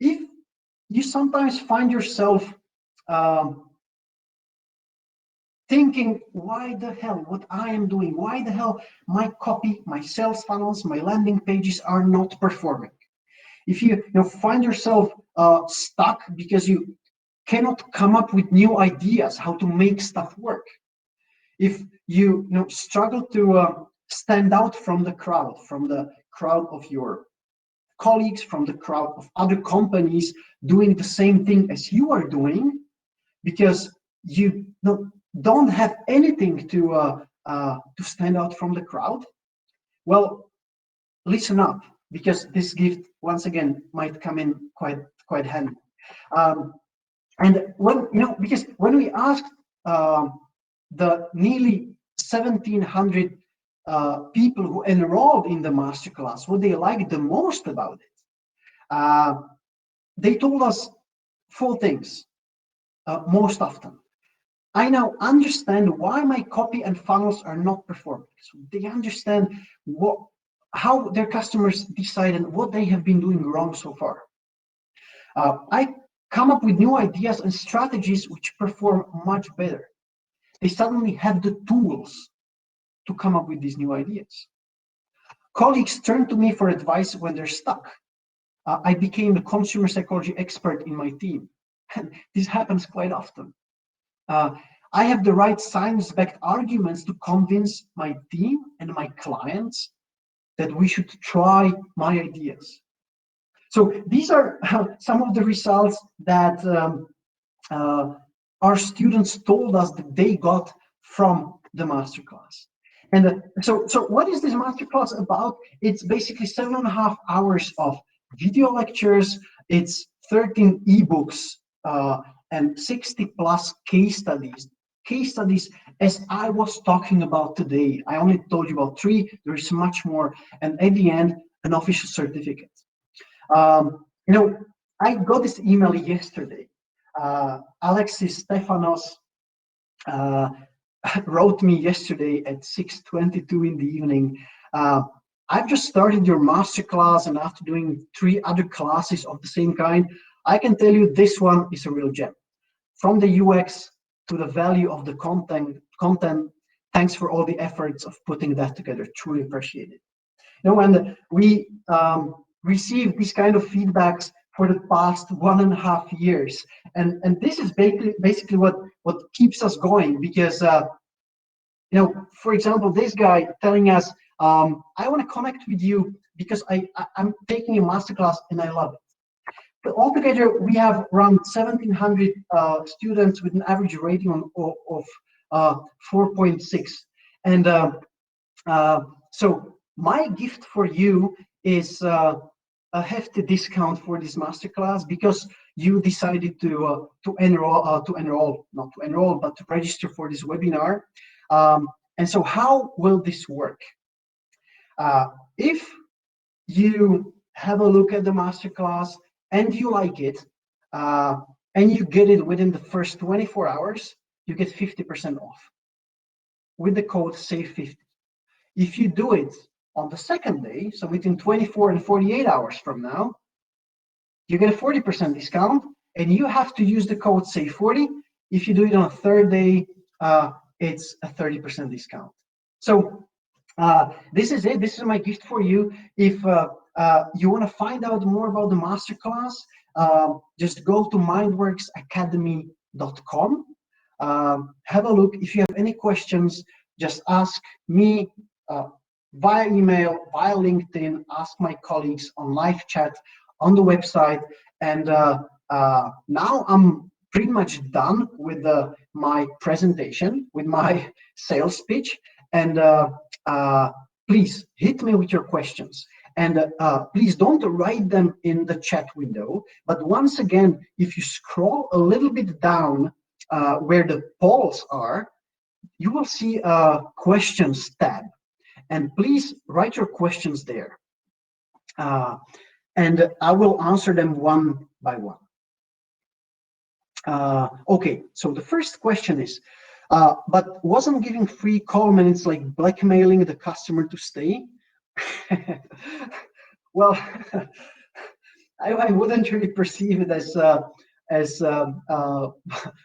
if you sometimes find yourself thinking, why the hell what I am doing, why the hell my copy, my sales funnels, my landing pages are not performing. If you find yourself stuck because you cannot come up with new ideas how to make stuff work, if you struggle to stand out from the crowd of your colleagues, from the crowd of other companies doing the same thing as you are doing, because you don't have anything to stand out from the crowd, well, listen up, because this gift once again might come in quite handy. And because when we asked the nearly 1,700 people who enrolled in the masterclass what they liked the most about it, they told us 4 things most often. I now understand why my copy and funnels are not performing. So they understand how their customers decide and what they have been doing wrong so far. I come up with new ideas and strategies which perform much better. They suddenly have the tools to come up with these new ideas. Colleagues turn to me for advice when they're stuck. I became the consumer psychology expert in my team. And this happens quite often. I have the right science-backed arguments to convince my team and my clients that we should try my ideas. So these are some of the results that our students told us that they got from the masterclass. And so what is this masterclass about? It's basically 7.5 hours of video lectures. It's 13 ebooks and 60 plus case studies. Case studies as I was talking about today. I only told you about 3. There is much more. And at the end, an official certificate. I got this email yesterday. Alexis Stefanos wrote me yesterday at 6:22 in the evening. I've just started your masterclass, and after doing 3 other classes of the same kind, I can tell you this one is a real gem. from the UX to the value of the content. Thanks for all the efforts of putting that together. Truly appreciate it. And we received this kind of feedbacks for the past 1.5 years, and this is basically what keeps us going, because for example, this guy telling us, I want to connect with you because I'm taking a masterclass and I love it. But altogether, we have around 1,700 students with an average rating of 4.6. And so my gift for you is a hefty discount for this masterclass, because you decided to register for this webinar. And so how will this work? If you have a look at the masterclass and you like it, and you get it within the first 24 hours, you get 50% off with the code SAVE50. If you do it on the second day, so within 24 and 48 hours from now, you get a 40% discount, and you have to use the code SAVE40. If you do it on a third day, it's a 30% discount. So this is it. This is my gift for you. If you want to find out more about the masterclass, just go to mindworksacademy.com. Have a look. If you have any questions, just ask me via email, via LinkedIn, ask my colleagues on live chat on the website. And now I'm pretty much done with my presentation, with my sales pitch. And please hit me with your questions. And please don't write them in the chat window. But once again, if you scroll a little bit down where the polls are, you will see a questions tab. And please write your questions there. And I will answer them one by one. Okay, so the first question is, but wasn't giving free call minutes like blackmailing the customer to stay? Well, I wouldn't really perceive it as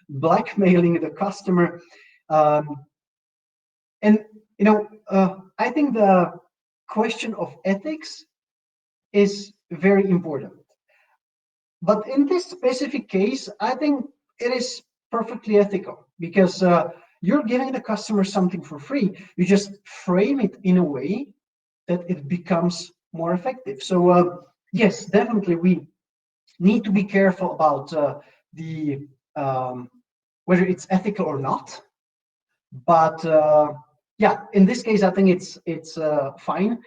blackmailing the customer. And I think the question of ethics is very important. But in this specific case, I think it is perfectly ethical, because you're giving the customer something for free. You just frame it in a way that it becomes more effective. So yes, definitely we need to be careful about the whether it's ethical or not. But yeah, in this case, I think it's fine.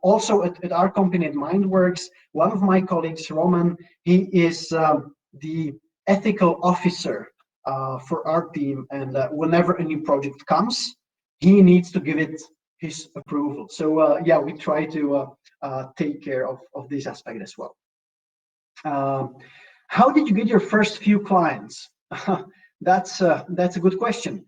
Also, at our company at MINDWORX, one of my colleagues, Roman, he is the ethical officer for our team, and whenever a new project comes, he needs to give it his approval. So yeah, we try to take care of this aspect as well. How did you get your first few clients? That's a good question.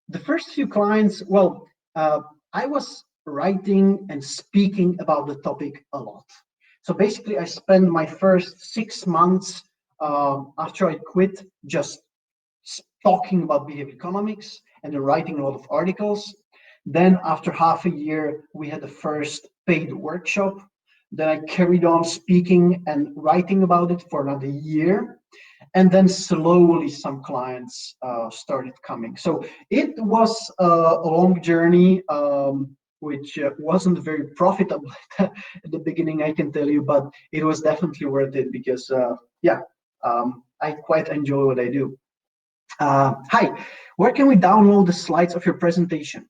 The first few clients, well, I was writing and speaking about the topic a lot. So basically, I spent my first 6 months after I quit just talking about behavior economics and writing a lot of articles. Then after half a year, we had the first paid workshop. Then I carried on speaking and writing about it for another year. And then slowly some clients started coming. So it was a long journey, which wasn't very profitable at the beginning, I can tell you, but it was definitely worth it, because yeah, I quite enjoy what I do. Hi, where can we download the slides of your presentation?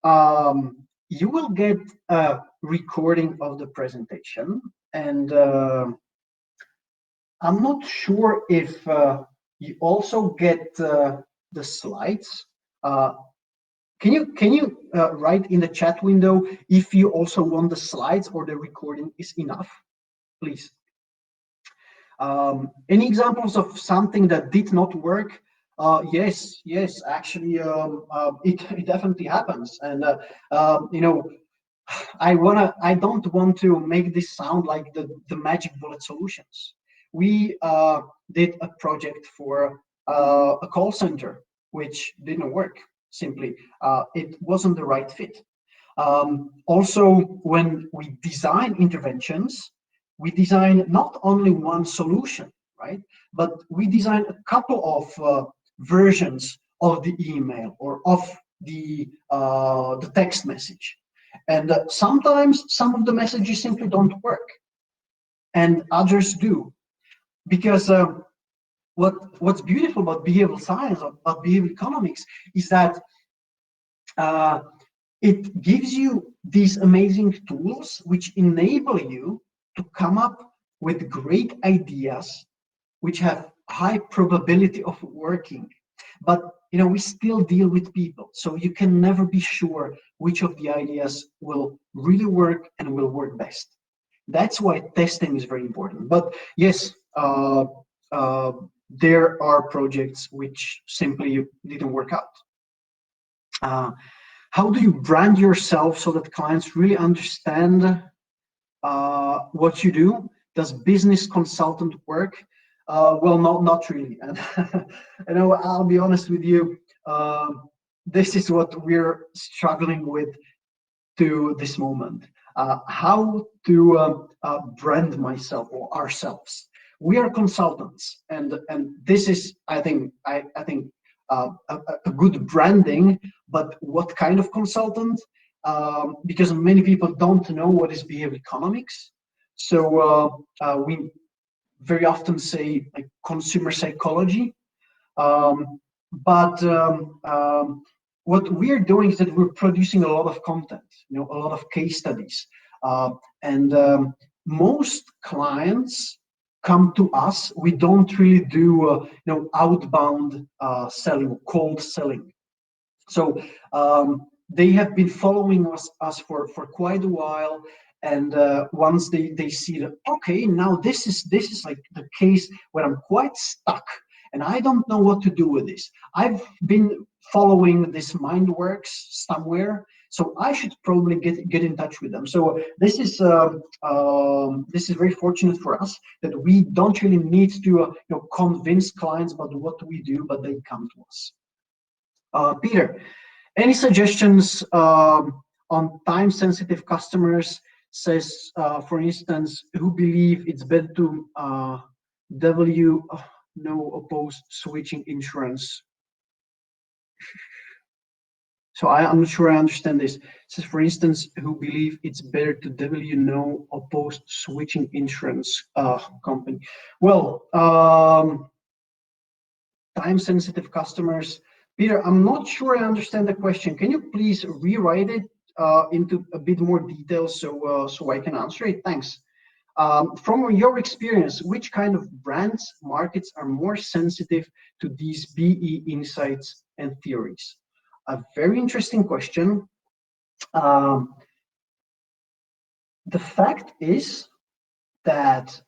You will get a recording of the presentation, and I'm not sure if you also get the slides. Can you write in the chat window if you also want the slides or the recording is enough, please? Any examples of something that did not work? Yes, actually, it definitely happens, and I don't want to make this sound like the magic bullet solutions. we did a project for a call center, which didn't work. Simply, it wasn't the right fit. Also, when we design interventions, we design not only one solution, right? But we design a couple of versions of the email or of the text message. And sometimes some of the messages simply don't work, and others do. Because what's beautiful about behavioral science, about behavioral economics, is that it gives you these amazing tools which enable you to come up with great ideas which have high probability of working. But we still deal with people, so you can never be sure which of the ideas will really work and will work best. That's why testing is very important. But yes, there are projects which simply didn't work out. How do you brand yourself so that clients really understand what you do? Does business consultant work? Well, not really. And I'll be honest with you. This is what we're struggling with to this moment. How to brand myself or ourselves. We are consultants, and this is, I think, a good branding. But what kind of consultant? Because many people don't know what is behavioral economics, so we very often say like consumer psychology. But what we're doing is that we're producing a lot of content, a lot of case studies, and most clients come to us. We don't really do outbound selling, cold selling. So they have been following us for quite a while, and once they see that, okay, now this is like the case where I'm quite stuck and I don't know what to do with this. I've been following this MINDWORX somewhere, so I should probably get in touch with them. So this is very fortunate for us that we don't really need to convince clients about what we do, but they come to us. Peter, any suggestions on time-sensitive customers? Says, for instance, who believe it's better to oppose switching insurance. So I'm not sure I understand this. It says, for instance, who believe it's better to oppose switching insurance company. Well, time-sensitive customers. Peter, I'm not sure I understand the question. Can you please rewrite it into a bit more detail so I can answer it? Thanks. From your experience, which kind of brands, markets are more sensitive to these BE insights and theories? A very interesting question. The fact is that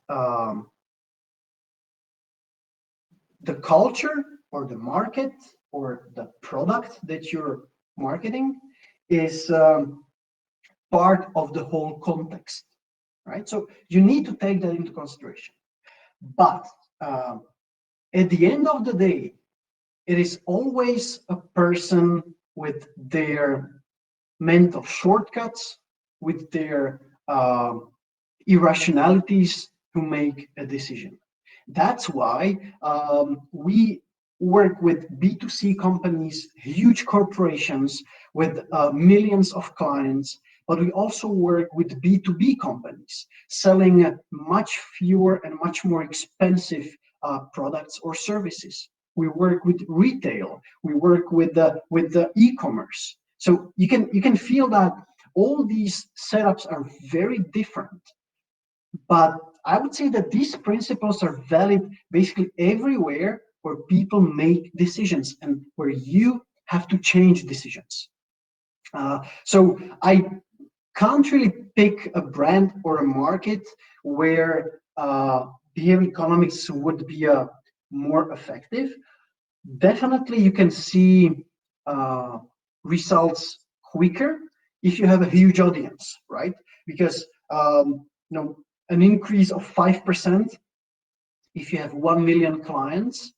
the culture or the market or the product that you're marketing is part of the whole context, right? So you need to take that into consideration. But at the end of the day, it is always a person with their mental shortcuts, with their irrationalities who make a decision. That's why we work with B2C companies, huge corporations with millions of clients, but we also work with B2B companies selling much fewer and much more expensive products or services. We work with retail. We work with the e-commerce. So you can feel that all these setups are very different. But I would say that these principles are valid basically everywhere where people make decisions and where you have to change decisions. So I can't really pick a brand or a market where behavioral economics would be more effective. Definitely, you can see results quicker if you have a huge audience, right? Because an increase of 5% if you have 1 million clients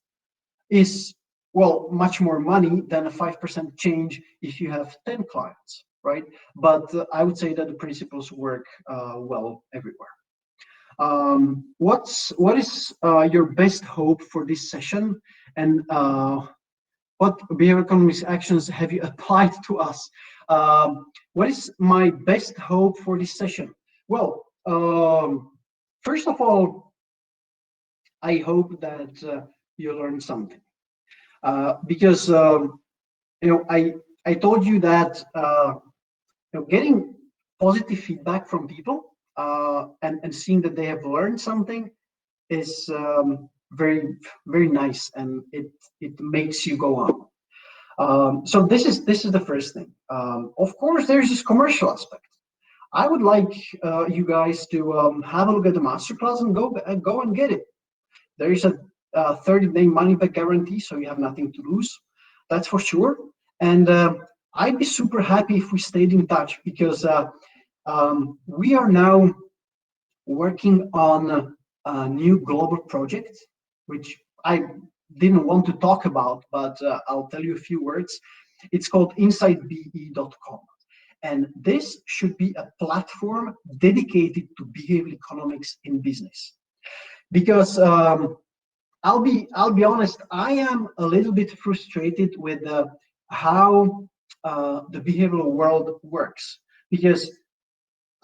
is, well, much more money than a 5% change if you have 10 clients, right? But I would say that the principles work well everywhere. What is your best hope for this session, and what behavior economics actions have you applied to us? What is my best hope for this session? Well, first of all, I hope that you learned something, because I told you that getting positive feedback from people and seeing that they have learned something is very, very nice, and it makes you go on. So this is the first thing. Of course, there's this commercial aspect. I would like you guys to have a look at the masterclass and go and get it. There is a 30-day money back guarantee, so you have nothing to lose. That's for sure. And I'd be super happy if we stayed in touch, because we are now working on a new global project, which I didn't want to talk about, but I'll tell you a few words. It's called insidebe.com. And this should be a platform dedicated to behavioral economics in business. Because I'll be honest, I am a little bit frustrated with how the behavioral world works, because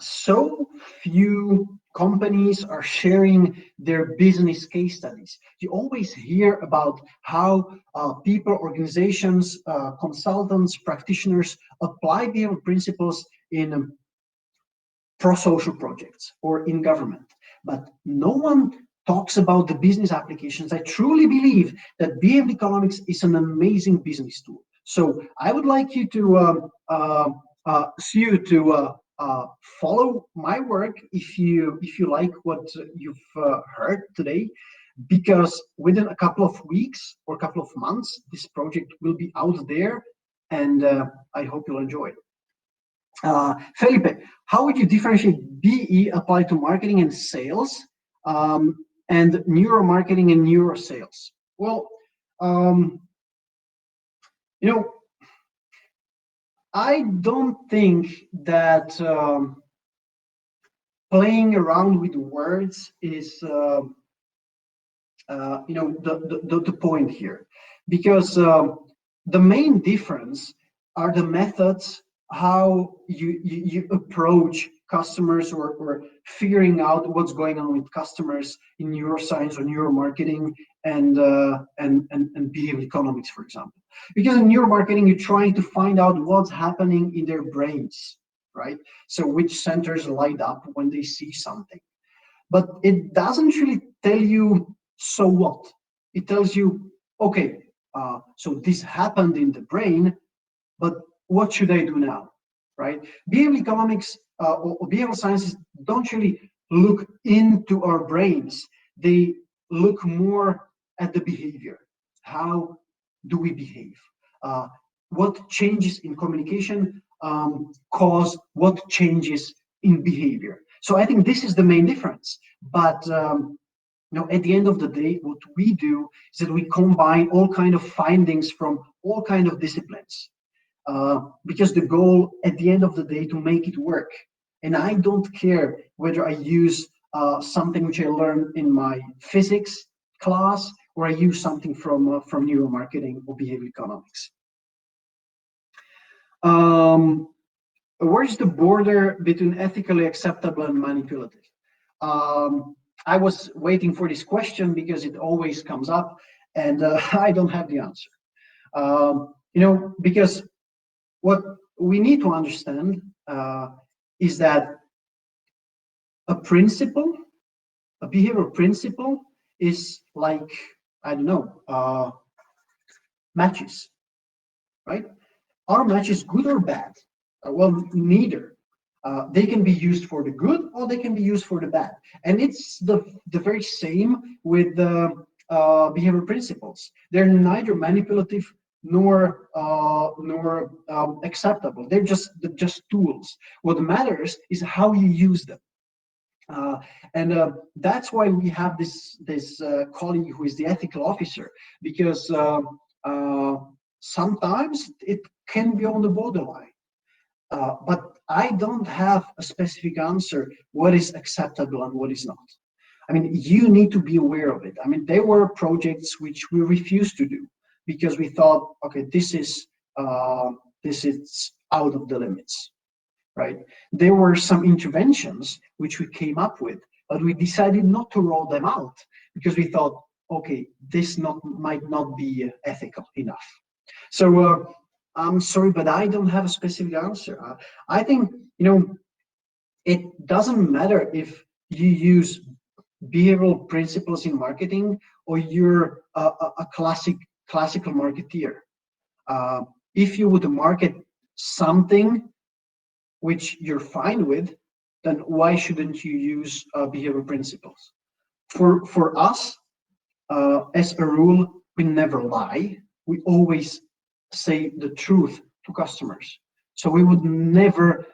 so few companies are sharing their business case studies. You always hear about how people, organizations, consultants, practitioners apply behavioral principles in pro-social projects or in government, but no one talks about the business applications. I truly believe that behavioral economics is an amazing business tool. So I would like you to follow my work if you like what you've heard today, because within a couple of weeks or a couple of months, this project will be out there, and I hope you'll enjoy it. Felipe, how would you differentiate BE applied to marketing and sales, and neuromarketing and neurosales? Well, I don't think that playing around with words is the point here, because the main difference are the methods, how you approach customers, or figuring out what's going on with customers in neuroscience or neuromarketing and behavioral economics, for example. Because in neuromarketing, you're trying to find out what's happening in their brains, right? So which centers light up when they see something. But it doesn't really tell you, so what? It tells you, okay, so this happened in the brain, but what should I do now, right? Behavioral economics or behavioral sciences don't really look into our brains. They look more at the behavior. How do we behave? What changes in communication cause what changes in behavior? So I think this is the main difference. But at the end of the day, what we do is that we combine all kind of findings from all kind of disciplines, because the goal at the end of the day to make it work. And I don't care whether I use something which I learned in my physics class, or I use something from neuromarketing or behavioral economics. Where's the border between ethically acceptable and manipulative? I was waiting for this question because it always comes up, and I don't have the answer. Because what we need to understand is that a behavioral principle is like, I don't know, matches, right? Are matches good or bad? Well, neither. They can be used for the good, or they can be used for the bad. And it's the very same with the behavioral principles. They're neither manipulative nor acceptable. They're just tools. What matters is how you use them. Uh, and that's why we have this colleague who is the ethical officer, because uh, sometimes it can be on the borderline. But I don't have a specific answer what is acceptable and what is not. I mean, you need to be aware of it. I mean, there were projects which we refused to do because we thought, okay, this is out of the limits, right? There were some interventions which we came up with, but we decided not to roll them out because we thought, okay, this not might not be ethical enough. So I'm sorry, but I don't have a specific answer. I think, it doesn't matter if you use behavioral principles in marketing or you're a classical marketeer. Uh, if you would market something which you're fine with, then why shouldn't you use behavioral principles? For us, as a rule, we never lie. We always say the truth to customers. So we would never,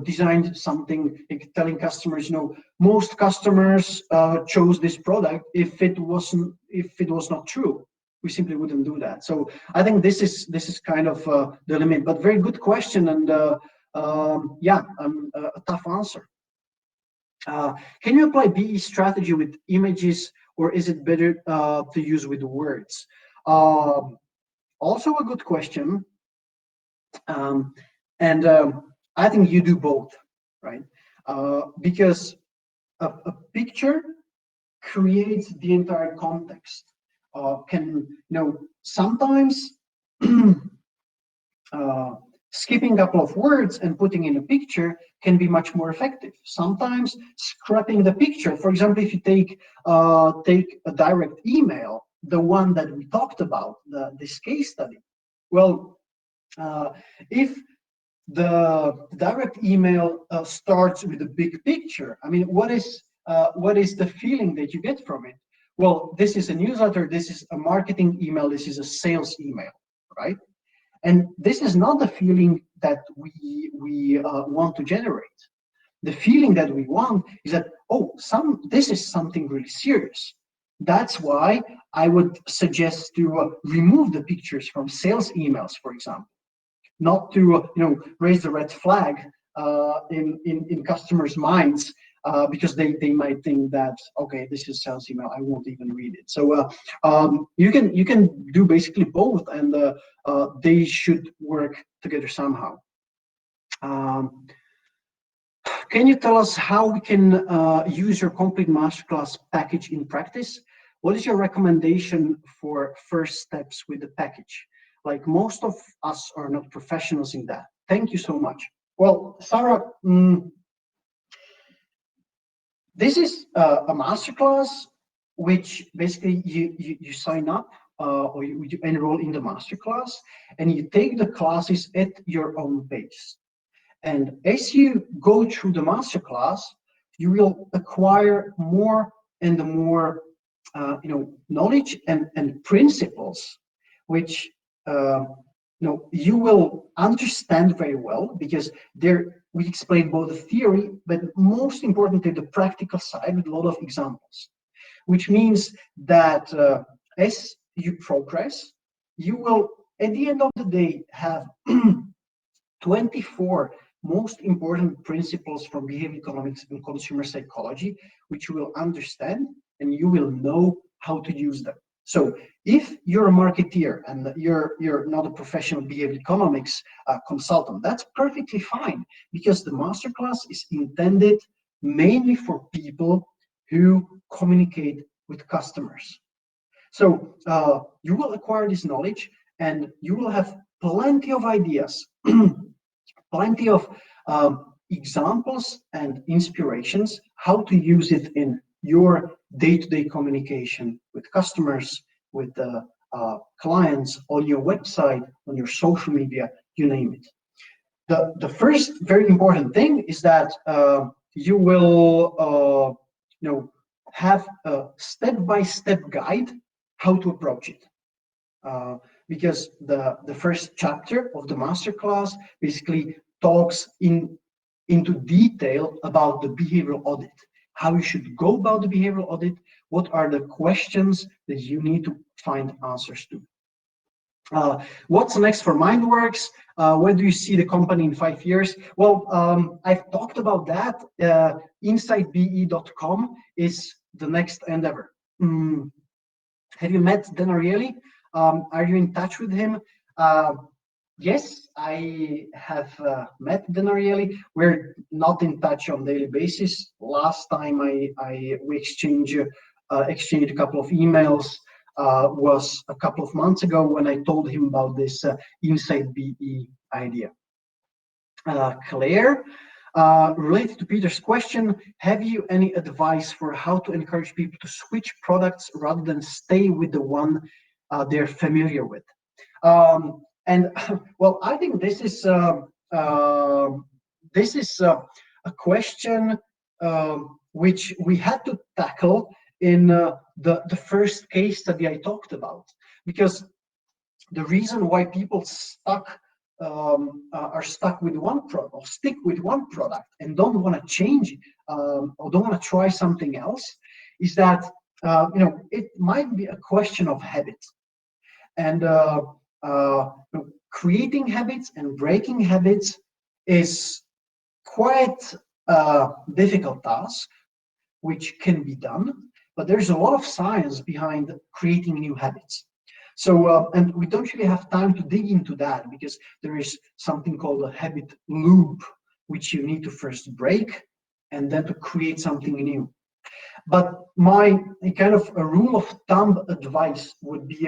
design something like telling customers, most customers chose this product if it was not true. We simply wouldn't do that. So I think this is kind of the limit. But very good question, and yeah, a tough answer. Can you apply BE strategy with images, or is it better to use with words? Also a good question. Um, and I think you do both, right? Because a picture creates the entire context. Sometimes skipping a couple of words and putting in a picture can be much more effective. Sometimes scrapping the picture, for example, if you take a direct email, the one that we talked about, this case study. Well, if the direct email starts with a big picture, I mean, what is the feeling that you get from it? Well, this is a newsletter, this is a marketing email, this is a sales email, right? And this is not the feeling that we want to generate. The feeling that we want is that, oh, this is something really serious. That's why I would suggest to remove the pictures from sales emails, for example, not to raise the red flag in customers' minds, because they might think that, okay, this is sales email, I won't even read it. So you can do basically both, and they should work together somehow. Um, can you tell us how we can use your complete masterclass package in practice? What is your recommendation for first steps with the package? Like, most of us are not professionals in that. Thank you so much. Well, Sarah, this is a masterclass, which basically you sign up, or you enroll in the masterclass, and you take the classes at your own pace. And as you go through the masterclass, you will acquire more and more, knowledge and principles, which you will understand very well, because there we explain both the theory, but most importantly the practical side with a lot of examples. Which means that as you progress, you will, at the end of the day, have 24 most important principles from behavior economics and consumer psychology, which you will understand and you will know how to use them. So if you're a marketeer and you're not a professional behavior economics consultant, that's perfectly fine, because the masterclass is intended mainly for people who communicate with customers. So you will acquire this knowledge, and you will have plenty of ideas, plenty of examples and inspirations how to use it in your day-to-day communication with customers, with the clients, on your website, on your social media, you name it. The first very important thing is that you will have a step-by-step guide how to approach it. Because the first chapter of the masterclass basically talks into detail about the behavioral audit. how you should go about the behavioral audit, what are the questions that you need to find answers to. What's next for MINDWORX? Where do you see the company in 5 years? Well, I've talked about that. InsightBE.com is the next endeavor. Have you met Dan Ariely? Are you in touch with him? Yes, I have met Dan Ariely. We're not in touch on a daily basis. Last time we exchanged a couple of emails was a couple of months ago when I told him about this Insight BE idea. Claire, related to Peter's question, have you any advice for how to encourage people to switch products rather than stay with the one they're familiar with? And well, I think this is a question which we had to tackle in the first case study I talked about, because the reason why people are stuck with one product or stick with one product and don't want to change or don't want to try something else is that it might be a question of habit. And creating habits and breaking habits is quite a difficult task, which can be done, but there's a lot of science behind creating new habits. So, and we don't really have time to dig into that because there is something called a habit loop, which you need to first break and then to create something new. But my kind of a rule of thumb advice would be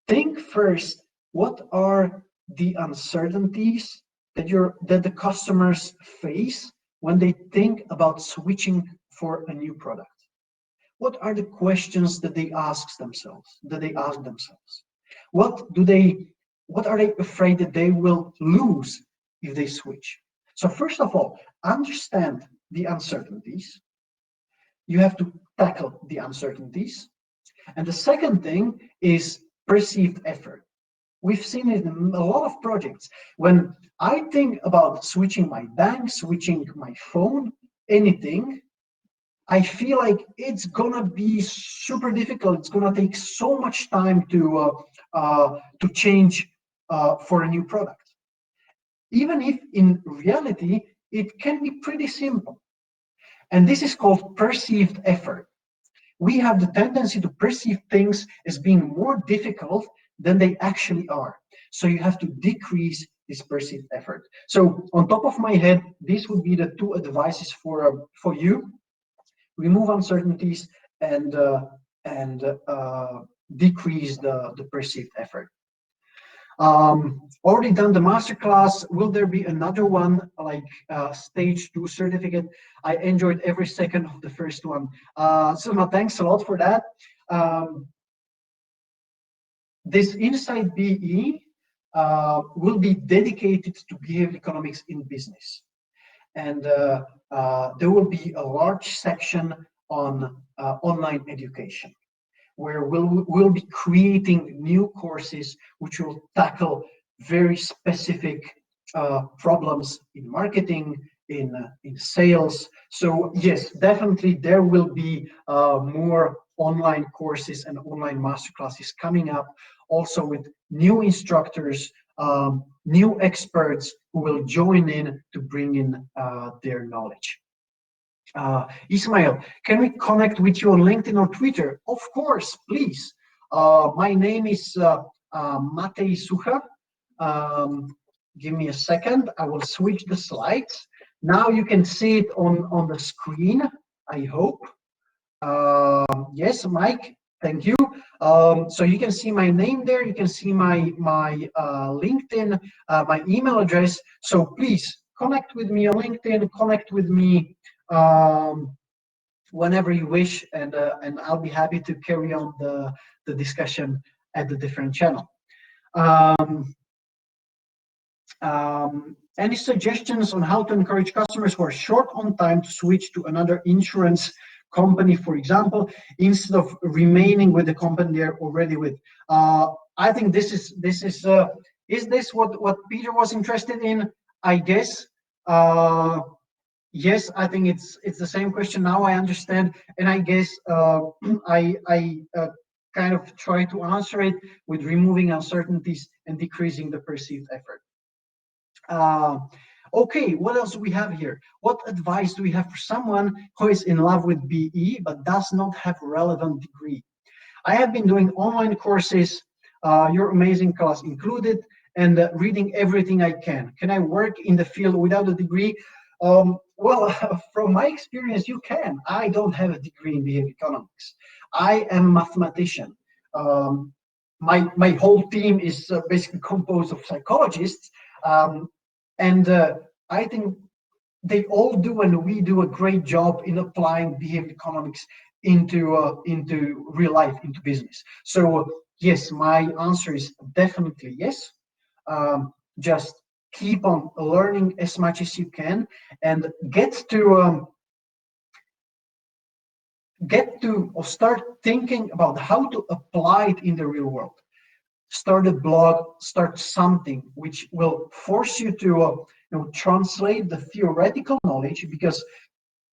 think first, what are the uncertainties that the customers face when they think about switching for a new product? What are the questions that they ask themselves? What are they afraid that they will lose if they switch? So first of all, understand the uncertainties. You have to tackle the uncertainties. And the second thing is perceived effort. We've seen it in a lot of projects. When I think about switching my bank, switching my phone, anything, I feel like it's gonna be super difficult. It's gonna take so much time to change for a new product. Even if in reality, it can be pretty simple. And this is called perceived effort. We have the tendency to perceive things as being more difficult than they actually are. So you have to decrease this perceived effort. So on top of my head, these would be the two advices for you. Remove uncertainties and decrease the perceived effort. Already done the masterclass. Will there be another one like stage 2 certificate? I enjoyed every second of the first one. Suma, thanks a lot for that. This Insight BE will be dedicated to behavioral economics in business. And there will be a large section on online education, where we'll be creating new courses which will tackle very specific problems in marketing, in sales. So yes, definitely there will be more online courses and online masterclasses coming up, also with new instructors, new experts who will join in to bring in their knowledge. Ismail, can we connect with you on LinkedIn or Twitter? Of course, please. My name is Matej Sucha. Give me a second. I will switch the slides. Now you can see it on the screen, I hope. Yes, Mike, thank you. So you can see my name there. You can see my LinkedIn, my email address. So please connect with me on LinkedIn, connect with me whenever you wish, and I'll be happy to carry on the discussion at the different channel. Any suggestions on how to encourage customers who are short on time to switch to another insurance company, for example, instead of remaining with the company they're already with? I think this is this what Peter was interested in? I guess Yes, I think it's the same question now. I understand, and I guess I kind of try to answer it with removing uncertainties and decreasing the perceived effort. Uh, okay, what else do we have here? What advice do we have for someone who is in love with BE but does not have a relevant degree? I have been doing online courses, your amazing class included, and reading everything I can. Can I work in the field without a degree? Well, from my experience, you can. I don't have a degree in behavior economics. I am a mathematician. Um, my whole team is basically composed of psychologists, um, and I think they all do, and we do a great job in applying behavior economics into real life, into business. So yes, my answer is definitely yes. Just keep on learning as much as you can, and get to or start thinking about how to apply it in the real world. Start a blog, start something which will force you to translate the theoretical knowledge, because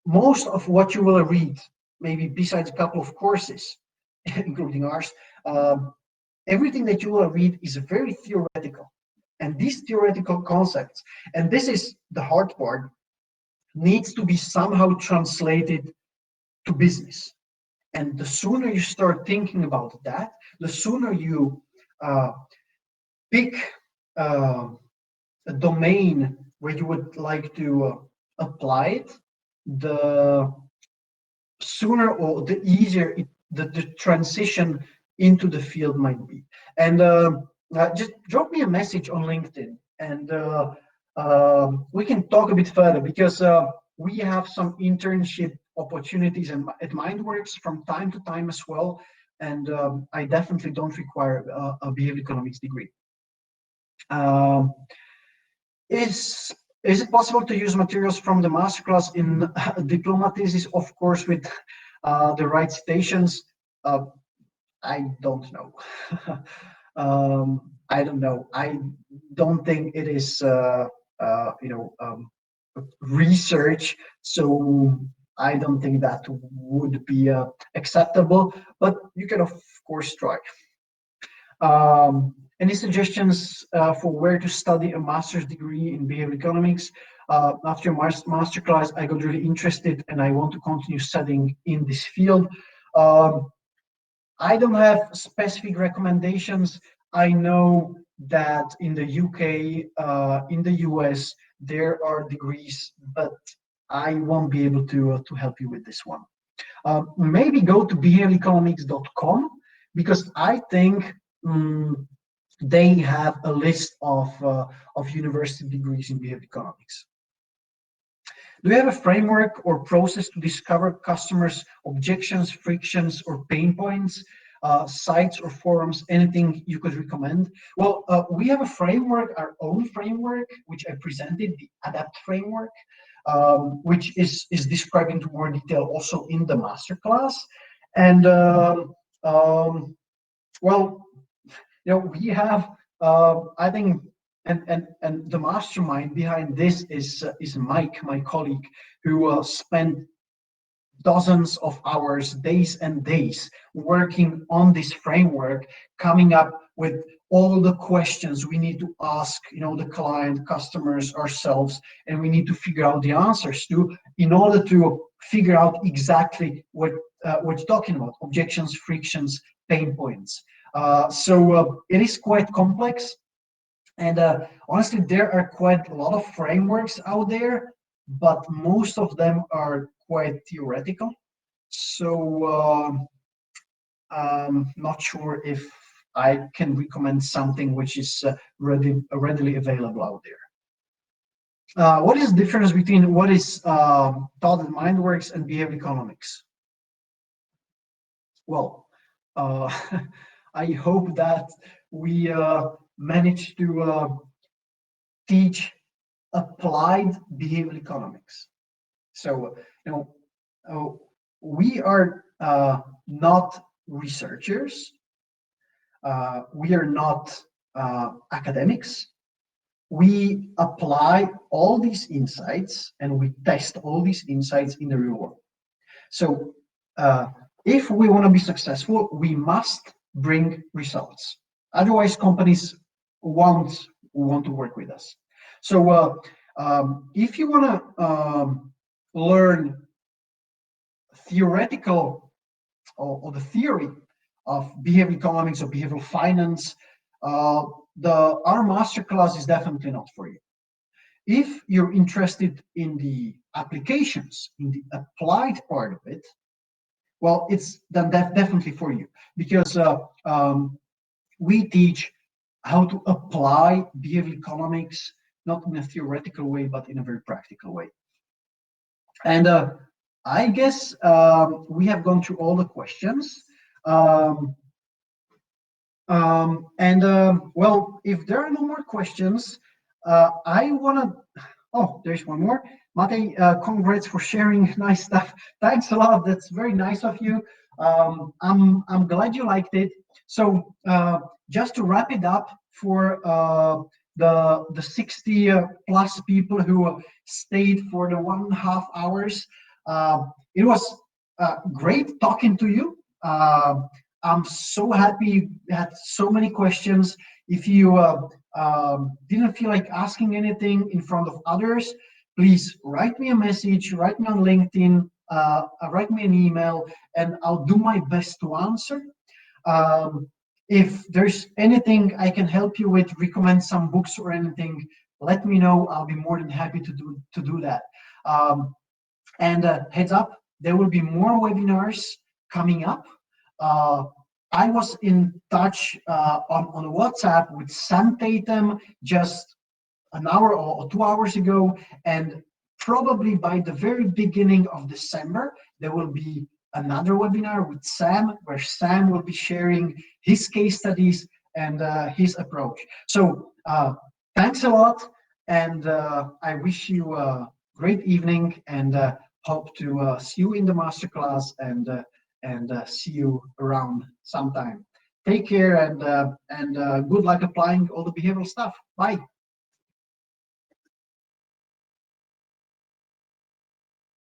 most of what you will read, maybe besides a couple of courses, including ours, everything that you will read is very theoretical. And these theoretical concepts, and this is the hard part, needs to be somehow translated to business. And the sooner you start thinking about that, the sooner you uh, pick uh, a domain where you would like to apply it, the sooner or the easier the transition into the field might be. And just drop me a message on LinkedIn, and we can talk a bit further, because we have some internship opportunities at MindWorks from time to time as well. And I definitely don't require a behavior economics degree. Um, is it possible to use materials from the masterclass in diploma thesis? Of course, with the right citations. Uh, I don't know. I don't know. I don't think it is, research. So I don't think that would be acceptable. But you can, of course, try. Any suggestions for where to study a master's degree in behavior economics? After your masterclass, I got really interested and I want to continue studying in this field. Um, I don't have specific recommendations. I know that in the UK, in the US, there are degrees, but I won't be able to help you with this one. Maybe go to behavioreconomics.com, because I think they have a list of university degrees in behavior economics. Do you have a framework or process to discover customers' objections, frictions, or pain points? Sites or forums, anything you could recommend? Well, we have a framework, our own framework, which I presented, the ADAPT framework, which is described into more detail also in the masterclass. And well, we have, I think, and the mastermind behind this is Mike, my colleague, who spent dozens of hours, days and days, working on this framework, coming up with all the questions we need to ask, the client, customers, ourselves, and we need to figure out the answers to, in order to figure out exactly what you're talking about: objections, frictions, pain points. So it is quite complex, and honestly, there are quite a lot of frameworks out there, but most of them are quite theoretical. So not sure if I can recommend something which is readily available out there. What is the difference between what is taught in MindWorks and behavior economics? Well, uh, I hope that we manage to teach applied behavioral economics. So, we are not researchers. We are not academics. we apply all these insights and we test all these insights in the real world. So if we want to be successful, we must bring results. Otherwise, companies won't want to work with us. So if you want to learn theoretical or the theory of behavioral economics or behavioral finance, our masterclass is definitely not for you. If you're interested in the applications, in the applied part of it, well, it's then definitely for you, because we teach how to apply behavioral economics, not in a theoretical way, but in a very practical way. And I guess we have gone through all the questions. Well, if there are no more questions, I want to. Oh, there's one more. Matej, congrats for sharing nice stuff. Thanks a lot. That's very nice of you. I'm glad you liked it. So just to wrap it up for the 60 plus people who stayed for the 1.5 hours, it was great talking to you. I'm so happy you had so many questions. If you didn't feel like asking anything in front of others, please write me a message, write me on LinkedIn, write me an email, and I'll do my best to answer. If there's anything I can help you with, recommend some books or anything, let me know. I'll be more than happy to do that. And heads up, there will be more webinars coming up. I was in touch on WhatsApp with Sam Tatum just an hour or 2 hours ago, and probably by the very beginning of December, there will be another webinar with Sam, where Sam will be sharing his case studies and his approach. So thanks a lot, and I wish you a great evening, and hope to see you in the masterclass and see you around sometime. Take care, and good luck applying all the behavioral stuff. Bye.